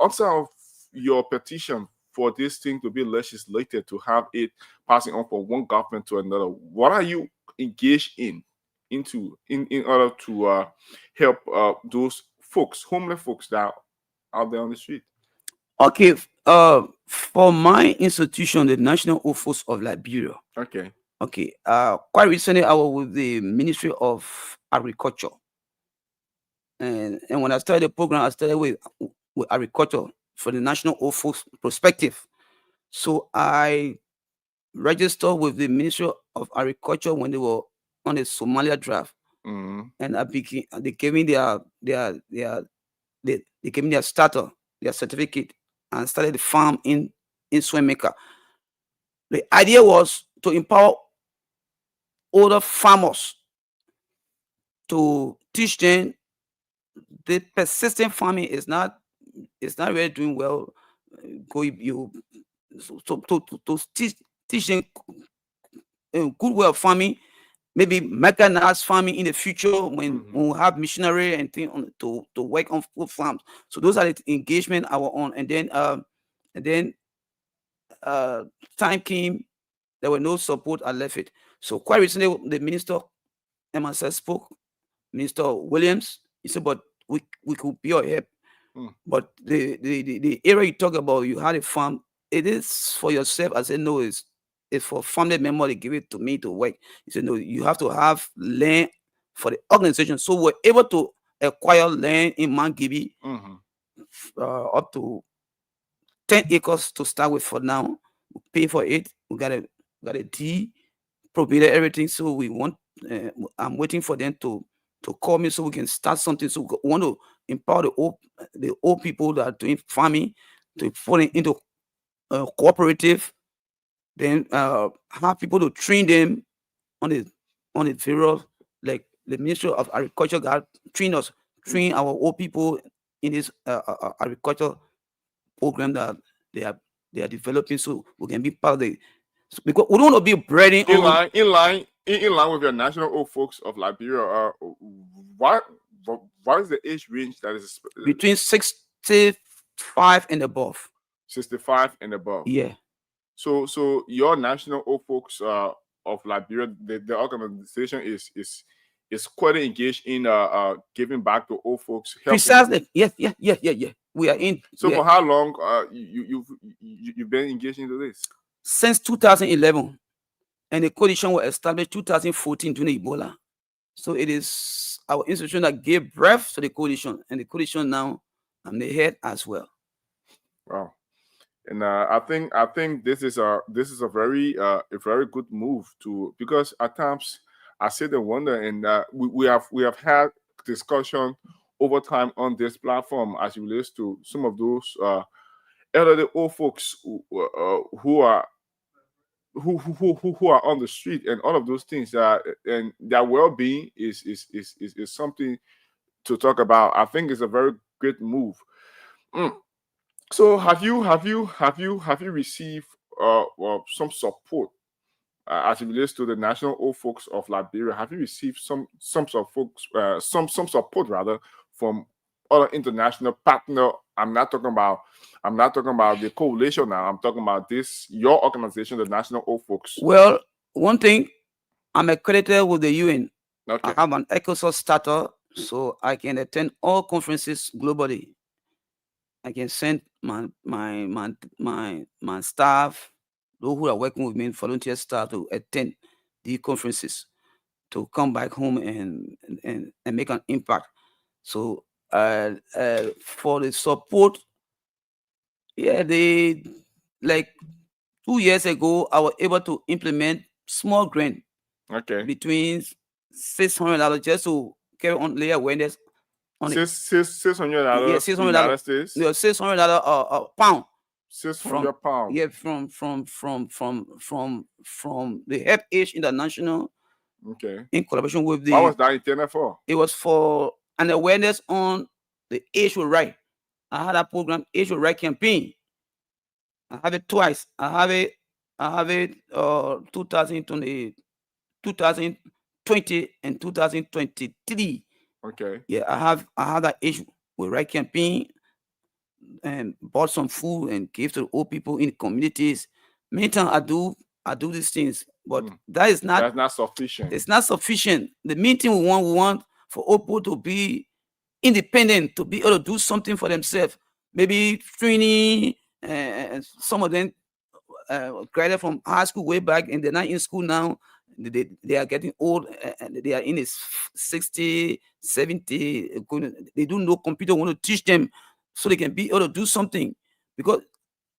outside of your petition for this thing to be legislated, to have it passing on from one government to another, what are you engaged in order to help those folks, homeless folks that are out there on the street? Okay, for my institution, the National Office of Liberia. Okay. Quite recently, I was with the Ministry of Agriculture. And when I started the program, I started with agriculture for the National Old Folks Perspective. So I registered with the Ministry of Agriculture when they were on the Somalia draft, Mhm. and they gave me they gave me their starter, their certificate, and started the farm in Swemeka. The idea was to empower older farmers, to teach them the persistent farming is not really doing well. Go you so to teach them a good way of farming, maybe mechanized farming in the future when we have missionary and thing to work on food farms. So those are the engagement I was on, and then time came, there were no support. I left it. So quite recently, the minister and myself spoke, Minister Williams. He said, "But we could be your help." But the area you talk about, you had a farm. It is for yourself. I said, "No, it's for family member. They give it to me to work." He said, "No, you have to have land for the organization." So we're able to acquire land in Mangibi, up to 10 acres to start with for now. We pay for it. We got a deed, provided everything. So we want. I'm waiting for them to call me so we can start something. So we want to empower the old people that are doing farming to put it into cooperative. Then have people to train them on the various, like the Ministry of Agriculture got train our old people in this agriculture program that they are developing, so we can be part of the. Because we don't want to be breading in line with your National Old Folks of Liberia. What is the age range that is between 65 and above? 65 and above. Yeah. So your National Old Folks of Liberia, the organization is quite engaged in giving back to old folks. Precisely. Yes. We are in. So for how long you've been engaged into this? Since 2011, and the coalition was established 2014 during Ebola. So it is our institution that gave birth to the coalition, and the coalition now I'm the head as well. Wow. And I think this is a very good move because at times I sit and wonder, and we have had discussion over time on this platform as it relates to some of those elderly old folks who are on the street and all of those things, and their well-being is something to talk about. I think it's a very great move. So have you received some support as it relates to the National Old Folks of Liberia? Have you received some support rather from other international partner? I'm not talking about the coalition now. I'm talking about your organization, the National Old Folks. Well, one thing, I'm accredited with the UN. Okay. I have an ECOSOC starter, so I can attend all conferences globally. I can send my staff, those who are working with me, volunteer staff, to attend the conferences, to come back home and make an impact. So for the support, like 2 years ago, I was able to implement small grant. Okay. Between $600 just to carry on layer awareness. $600. Yeah, $600. Yeah, $600 a pound. 600 pounds. Yeah, from the Help Age International. Okay. In collaboration with the. What was that intended for? It was for an awareness on the Age Will Right. I had a program, Age Will Right campaign. I have it twice. I have it 2020 and 2023. Okay. Yeah, I have that Age Will Right campaign, and bought some food and gave to old people in communities. Many times I do these things, but that's not sufficient. It's not sufficient. The main thing we want for old people to be independent, to be able to do something for themselves. Maybe training, and some of them graduated from high school way back, and they're not in school now. They are getting old, and they are in his 60, 70. They don't know computer. Want to teach them so they can be able to do something. Because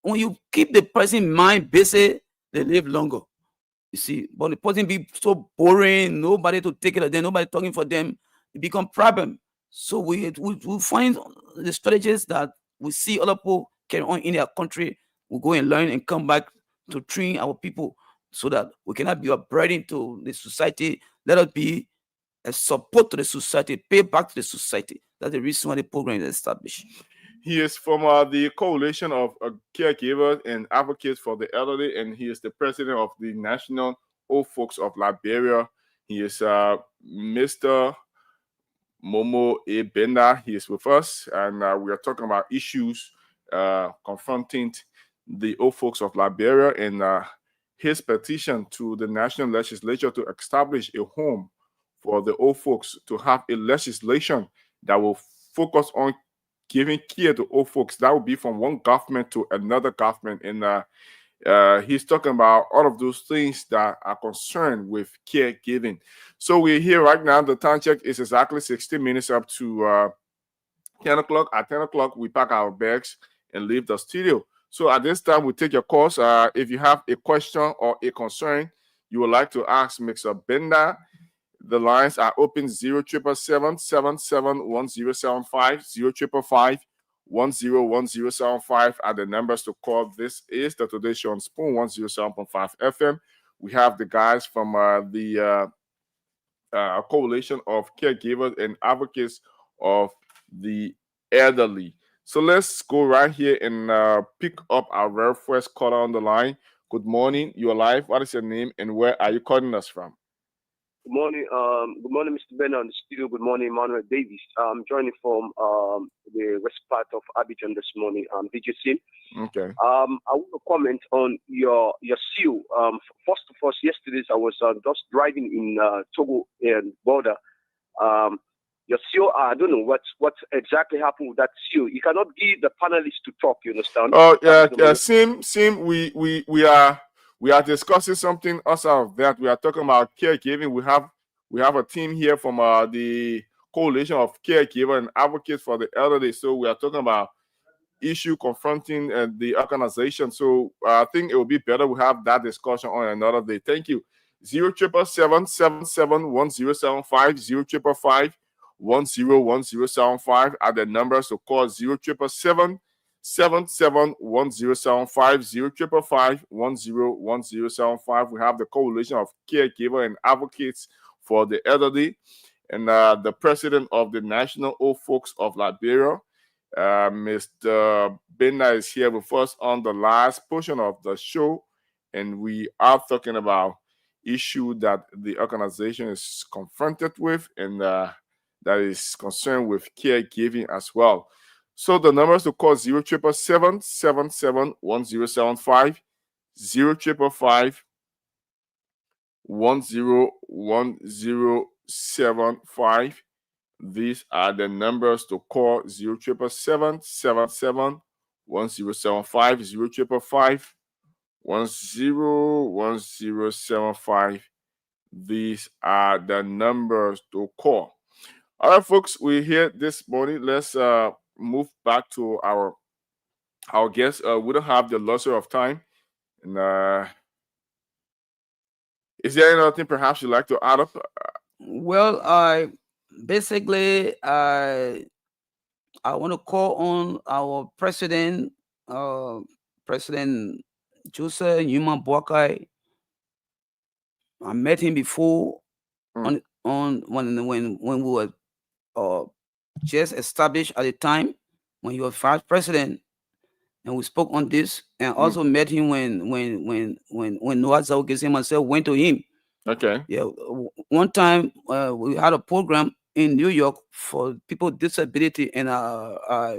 when you keep the person mind busy, they live longer. You see, but the person be so boring, nobody to take care of them, nobody talking for them, it become problem. So we find the strategies that we see other people carry on in their country. We go and learn and come back to train our people so that we cannot be a burden to the society. Let us be a support to the society, pay back to the society. That's the reason why the program is established. He is from the Coalition of Caregivers and Advocates for the Elderly, and he is the president of the National Old Folks of Liberia. He is Mr. Momo A. Benda. He is with us, and we are talking about issues confronting the old folks of Liberia and his petition to the National Legislature to establish a home for the old folks, to have a legislation that will focus on giving care to old folks. That will be from one government to another government. And he's talking about all of those things that are concerned with caregiving. So we're here right now. The time check is exactly 60 minutes up to 10 o'clock. At 10 o'clock, we pack our bags and leave the studio. So at this time, we take your calls. If you have a question or a concern you would like to ask Mr. Benda, the lines are open 0777-771075, 055-101075 are the numbers to call. This is the Today Show on Spoon 107.5 FM. We have the guys from the Coalition of Caregivers and Advocates of the Elderly. So let's go right here and pick up our very first caller on the line. Good morning. You're live. What is your name and where are you calling us from? Good morning, Mr. Bernard on the studio. Good morning, Emmanuel Davis. I'm joining from the west part of Abidjan this morning. VGC. Okay. I want to comment on your seal. First of all, yesterday I was just driving in Togo and border. Your seal, I don't know what exactly happened with that seal. You cannot give the panelists to talk. You understand? Oh yeah. Sim. We are discussing something outside of that. We are talking about caregiving. We have a team here from the Coalition of Caregivers and Advocates for the Elderly. So we are talking about issue confronting the organization. So I think it will be better we have that discussion on another day. Thank you. 077771075, 055-101075 are the numbers to call. 077771075, 055-101075. We have the Coalition of Caregivers and Advocates for the Elderly, and the president of the National Old Folks of Liberia, Mr. Benda, is here with us on the last portion of the show, and we are talking about issue that the organization is confronted with, and that is concerned with caregiving as well. So the numbers to call 077771075, 055-101075. These are the numbers to call. 077771075, 055-101075. These are the numbers to call. All right, folks, we're here this morning. Let's move back to our guests. We don't have the luxury of time. And is there anything perhaps you'd like to add up? Well, I want to call on our president, President Joseph Newman Boakai. I met him before on when we were just established at the time when he was vice president, and we spoke on this, and also met him when Noah Zawges and myself went to him. Okay. Yeah, one time we had a program in New York for people with disability, and I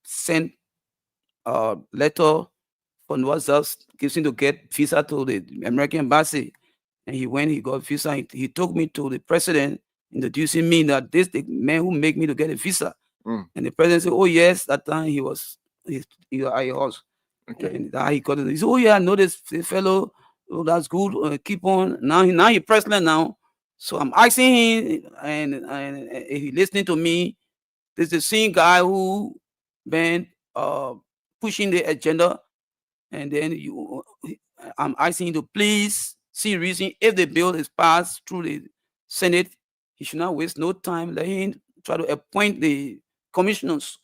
sent a letter for Noah Zawges to get visa to the American embassy. And he went, he got visa. He took me to the president, introducing me that this the man who make me to get a visa. And the president said, "Oh yes, that time he was at your house." Okay. And that he got it. He said, "Oh yeah, I know this fellow. Oh, that's good. Keep on." Now he president now. So I'm asking him, and if he listening to me. This is the same guy who been pushing the agenda, and then I'm asking him to please see reason if the bill is passed through the Senate, he should not waste no time. Let him try to appoint the commissioners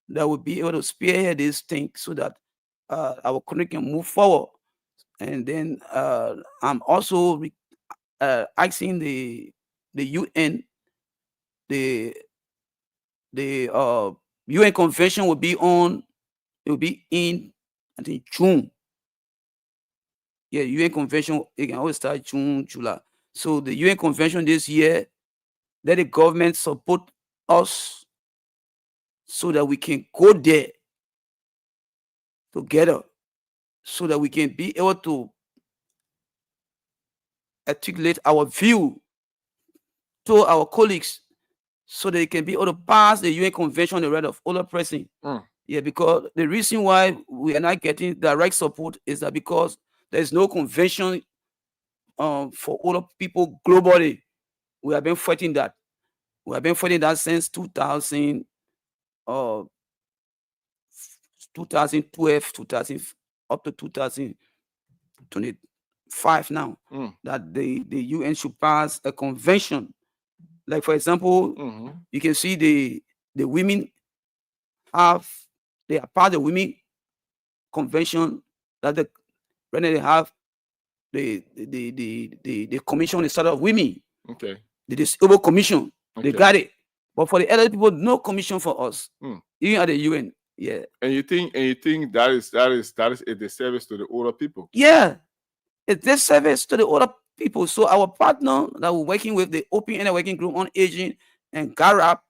that will be able to spearhead this thing so that our country can move forward. And then I'm also asking the UN, the UN convention will be in, I think, June. Yeah, UN convention, it can always start June, July. So the UN convention this year, let the government support us so that we can go there together, so that we can be able to articulate our view to our colleagues, so they can be able to pass the UN convention on the right of all pressing. Yeah, because the reason why we are not getting direct support is that because there is no convention for all people globally. We have been fighting that. We have been fighting that since 2012, 2000 up to 2025 now. That the UN should pass a convention. Like, for example, you can see the women they are part of the women convention that when they have the commission on the side of women. Okay. The disabled commission. Okay. They got it. But for the other people, no commission for us. Even at the UN. Yeah. And you think that is a disservice to the older people? Yeah. It's disservice to the older people. So our partner that we're working with, the Open Energy Working Group on Aging and GARAP,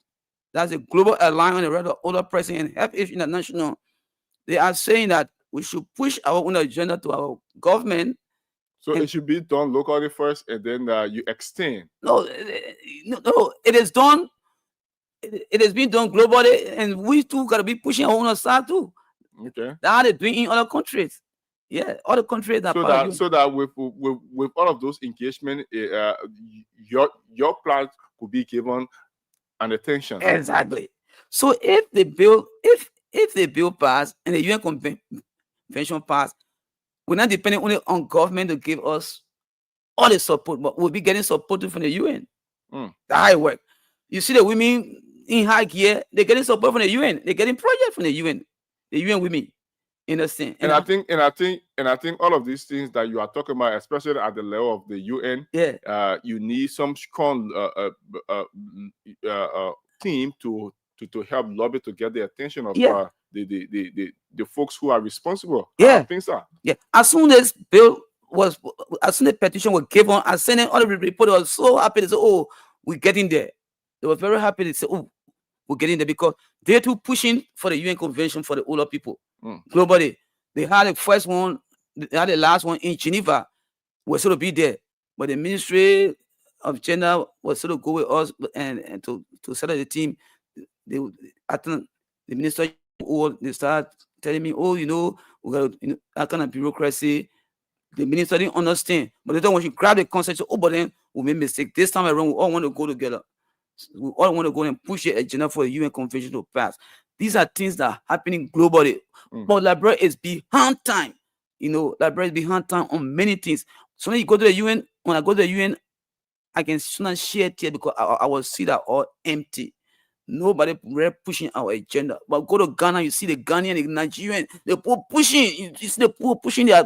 that's a global alliance on the right of older person and Help Age International. They are saying that we should push our own agenda to our government. So it should be done locally first, and then you extend. No, it is done. It has been done globally, and we too got to be pushing our own side too. Okay. That's how they're doing in other countries. Yeah, other countries that. So that with all of those engagement, your plan could be given an attention. Exactly. So if the bill pass and the UN convention pass, we're not depending only on government to give us all the support, but we'll be getting support from the UN. That's how it works. You see the women in high gear, they're getting support from the UN. They're getting projects from the UN women. Understand? And I think all of these things that you are talking about, especially at the level of the UN, you need some strong team to help lobby to get the attention of the folks who are responsible. Yeah. Things are. Yeah. As soon as the petition was given, I sent in all the report. They were so happy. They said, "Oh, we're getting there." They were very happy. They said, "Oh, we're getting there," because they're too pushing for the UN convention for the older people globally. They had the first one, they had the last one in Geneva. We're sort of be there, but the Ministry of Gender was sort of go with us and to set up the team. I think the minister, they start telling me, "Oh, we got that kind of bureaucracy." The minister didn't understand, but they don't want you to grab the concept. So, but then we made mistake. This time around, we all want to go together. We all want to go and push the agenda for the UN convention to pass. These are things that are happening globally. But Liberia is behind time. Liberia is behind time on many things. So when you go to the UN, when I go to the UN, I can not share it here because I will see that all empty. Nobody really pushing our agenda. But go to Ghana, you see the Ghanaian, the Nigerian, they're pushing. You see the people pushing their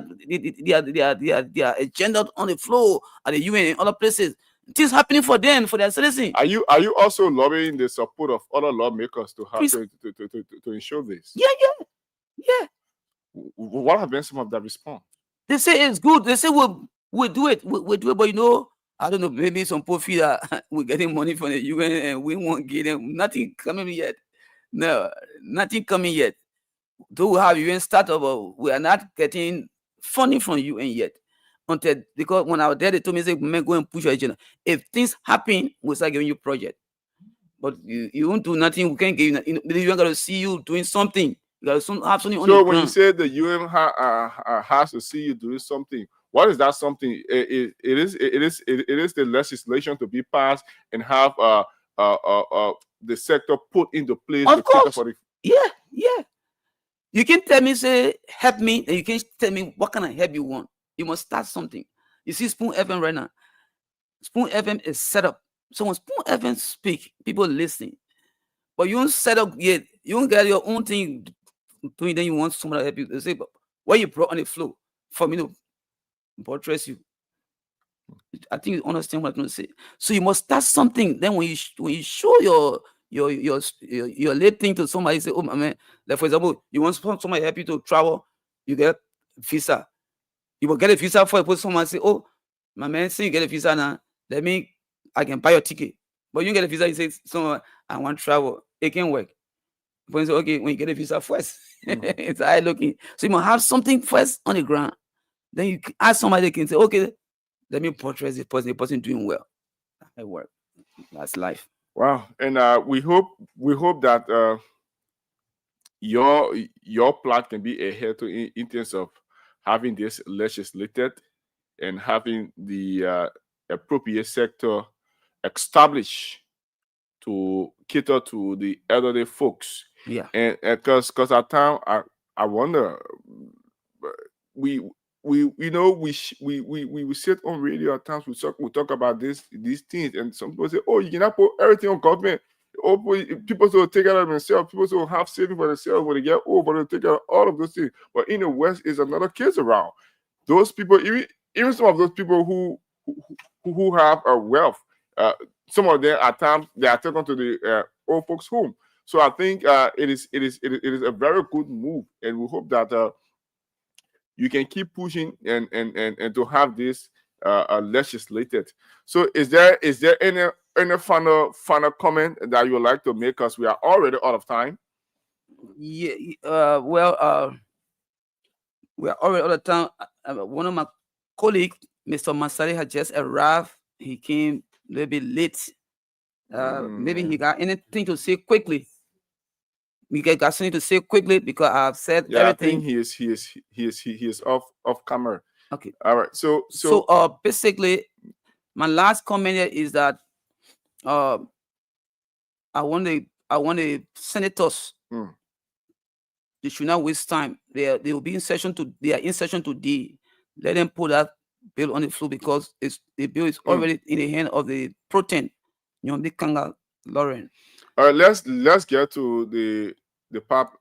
agenda on the floor at the UN and other places. Things happening for them, for their citizens. Are you also lobbying the support of other lawmakers to ensure this? Yeah. What have been some of that response? They say it's good. They say we'll do it. We'll do it, but I don't know, maybe some poor feel that we're getting money from the UN and we won't get them. Nothing coming yet. No, nothing coming yet. Though we have UN startup, but we are not getting funding from UN yet. Because when I was there, they told me, say, "Man, go and push your agenda. If things happen, we'll start giving you project. But you won't do nothing. We can't give you. The UN got to see you doing something. You gotta have something on So the when you ground. say the UN has to see you doing something, what is that something? It is the legislation to be passed and have the sector put into place Of to cater course. for the. Yeah. You can tell me, say, help me, and you can tell me what kind of help you want. You must start something. You see Spoon FM right now. Spoon FM is set up. So when Spoon FM speak, people listen. But you don't set up yet. You don't get your own thing doing, then you want somebody to help you. They say, but what you brought on the floor for me to buttress you. I think you understand what I'm going to say. So you must start something. Then when you show your late thing to somebody, say, oh my man, like for example, you want somebody to help you to travel, you get visa. You will get a visa for it. Someone say, oh my man, say you get a visa now, I can buy your ticket. But you get a visa, you say, someone, I want to travel. It can work. But you say, okay, when you get a visa first, it's high looking. So you must have something first on the ground. Then you ask somebody, they can say, okay, let me portray the person doing well. That work. That's life. Wow. And we hope that your plan can be ahead in terms of having this legislated and having the appropriate sector established to cater to the elderly folks. Yeah. And because at times I wonder, we sit on radio at times, we talk about these things, and some people say, oh, you cannot put everything on government. Oh, people will take care of themselves, people will have saving for themselves when they get old, but they'll take care of all of those things. But in the West is another case around. Those people, even some of those people who have a wealth, some of them at times they are taken to the old folks' home. So I think it is a very good move, and we hope that you can keep pushing and to have this legislated. So is there any final comment that you would like to make, because we are already out of time? Yeah. We are already out of time. One of my colleagues, Mr. Masari, had just arrived. He came a little bit late. Maybe he got anything to say quickly. We got something to say quickly because I've said everything. I think he is off camera. Okay. All right. So basically, my last comment here is that I want the senators. They should not waste time. They will be in session they are in session today. Let them put that bill on the floor, because the bill is already in the hand of the protein. Nyomdi Kanga Lauren. All right, let's get to the Pap.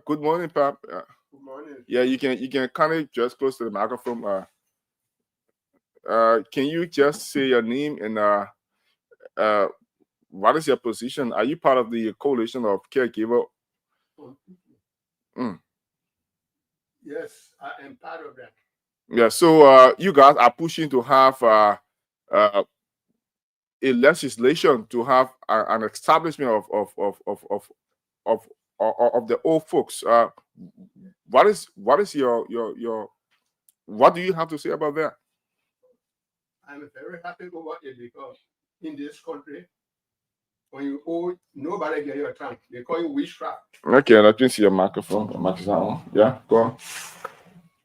Good morning, Pap. Good morning. Yeah, you can kind of just close to the microphone. Can you just say your name and what is your position? Are you part of the coalition of caregiver? Yes, I am part of that. Yeah, so you guys are pushing to have a legislation to have an establishment of the old folks. What is your what do you have to say about that? I'm very happy about it, because in this country, when you owe, nobody get your time. They call you witchcraft. Okay, let me see your microphone. Yeah, go on.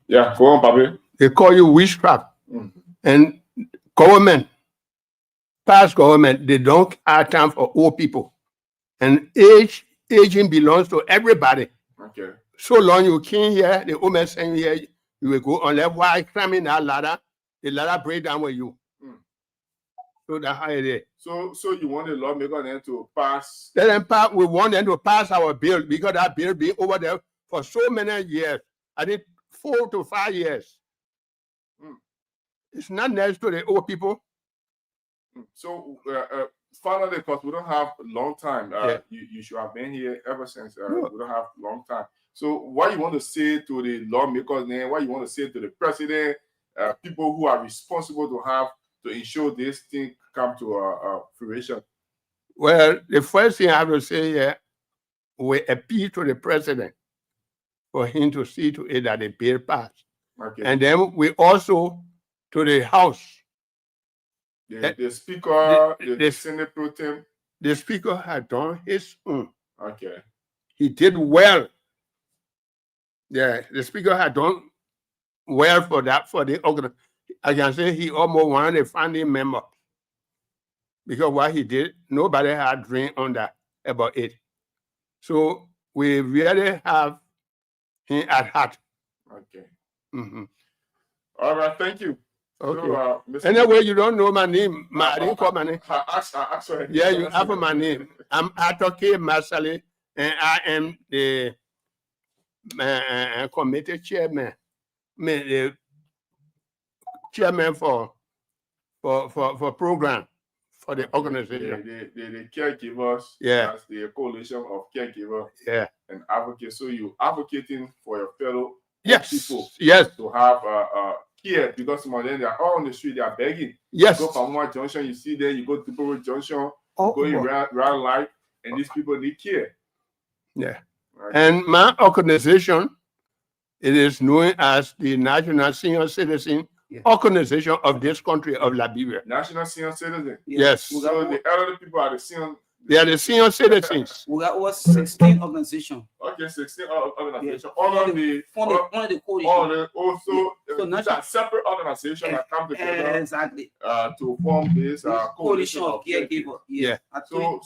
Yeah, go on, Bobby. They call you witchcraft. And government, past government, they don't have time for old people. And aging belongs to everybody. Okay. So long you came here, the old man saying here, you will go unless while climbing that ladder, the ladder break down with you. So that's how it is. So you want the lawmaker then to pass? We want them to pass our bill, because that bill been over there for so many years. I think 4 to 5 years. It's not next to the old people. So finally, because we don't have a long time, Yeah. you should have been here ever since. We don't have a long time. So what you want to say to the lawmakers then? What you want to say to the president? People who are responsible to ensure this thing come to fruition? Well, the first thing I have to say here, we appeal to the president for him to see to it that the bill passed. Okay. And then we also to the House. The speaker, the Senate pro tem. The speaker had done his own. Okay. He did well Yeah, the speaker had done well for that, for the organ. I can say he almost wanted a founding member. Because what he did, nobody had dreamed under about it. So we really have him at heart. Okay. Mm-hmm. All right, thank you. Okay. So, Mr. Anyway, you don't know my name. I didn't call my name. I asked for it. Yeah, you have my name. I'm Atoke Masali, and I am the committee chairman. The chairman for program for the organization. The caregivers. Yeah. That's the coalition of caregivers. Yeah. And advocates. So you advocating for your fellow Yes. people. Yes. To have care, because some of them, they are all on the street, they are begging. Yes. You go from one junction, you see there, you go to People Junction, Oh, going round life, and these people need care. Yeah. Right. And my organization, it is known as the National Senior Citizen Organization of this country of Liberia. National Senior Citizen. Yes. So the elderly people are the senior. They are the senior citizens. We got over 16 organizations. Okay, 16 organizations. All of the coalition. also So these are separate organizations that come together Exactly. to form this Coalition of caregivers. Yeah. So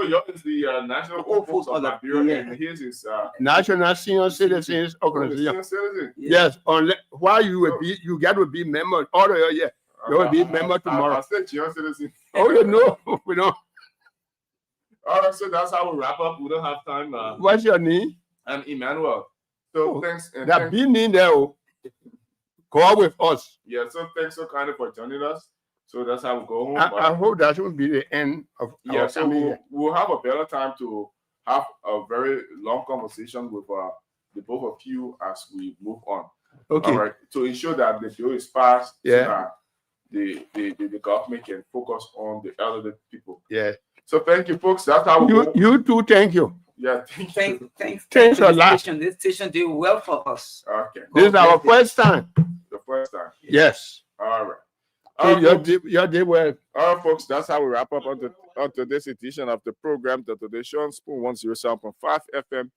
yours is the National Old Folks of Liberia, and his is National Senior Citizens Organization. Senior Citizen. Yes. Unless why you will be, you got to be member all the year. You will be member tomorrow. I said Senior Citizen. Oh, you know, we don't. All right, so that's how we wrap up. We don't have time. What's your name? I'm Emmanuel. So thanks. And that big name there. Go with us. Yeah, so thanks so kindly for joining us. So that's how we go home. I hope that will be the end of our so time. we'll have a better time to have a very long conversation with the both of you as we move on. Okay. All right. To ensure that the bill is passed, Yeah. so that the government can focus on the elderly people. Yeah. So thank you, folks. That's how we go. You too. Thank you. Yeah. Thank you. Thanks a lot. This station did well for us. Okay. This is our first time. The first time. Yes. All right. So your day well. All right, folks, that's how we wrap up on today's edition of the program, The Today Show on Spoon 107.5 FM.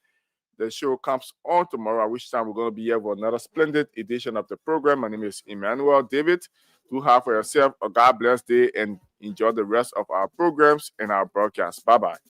The show comes on tomorrow, at which time we're going to be here for another splendid edition of the program. My name is Emmanuel David. Do have for yourself a God bless day and enjoy the rest of our programs and our broadcast. Bye-bye.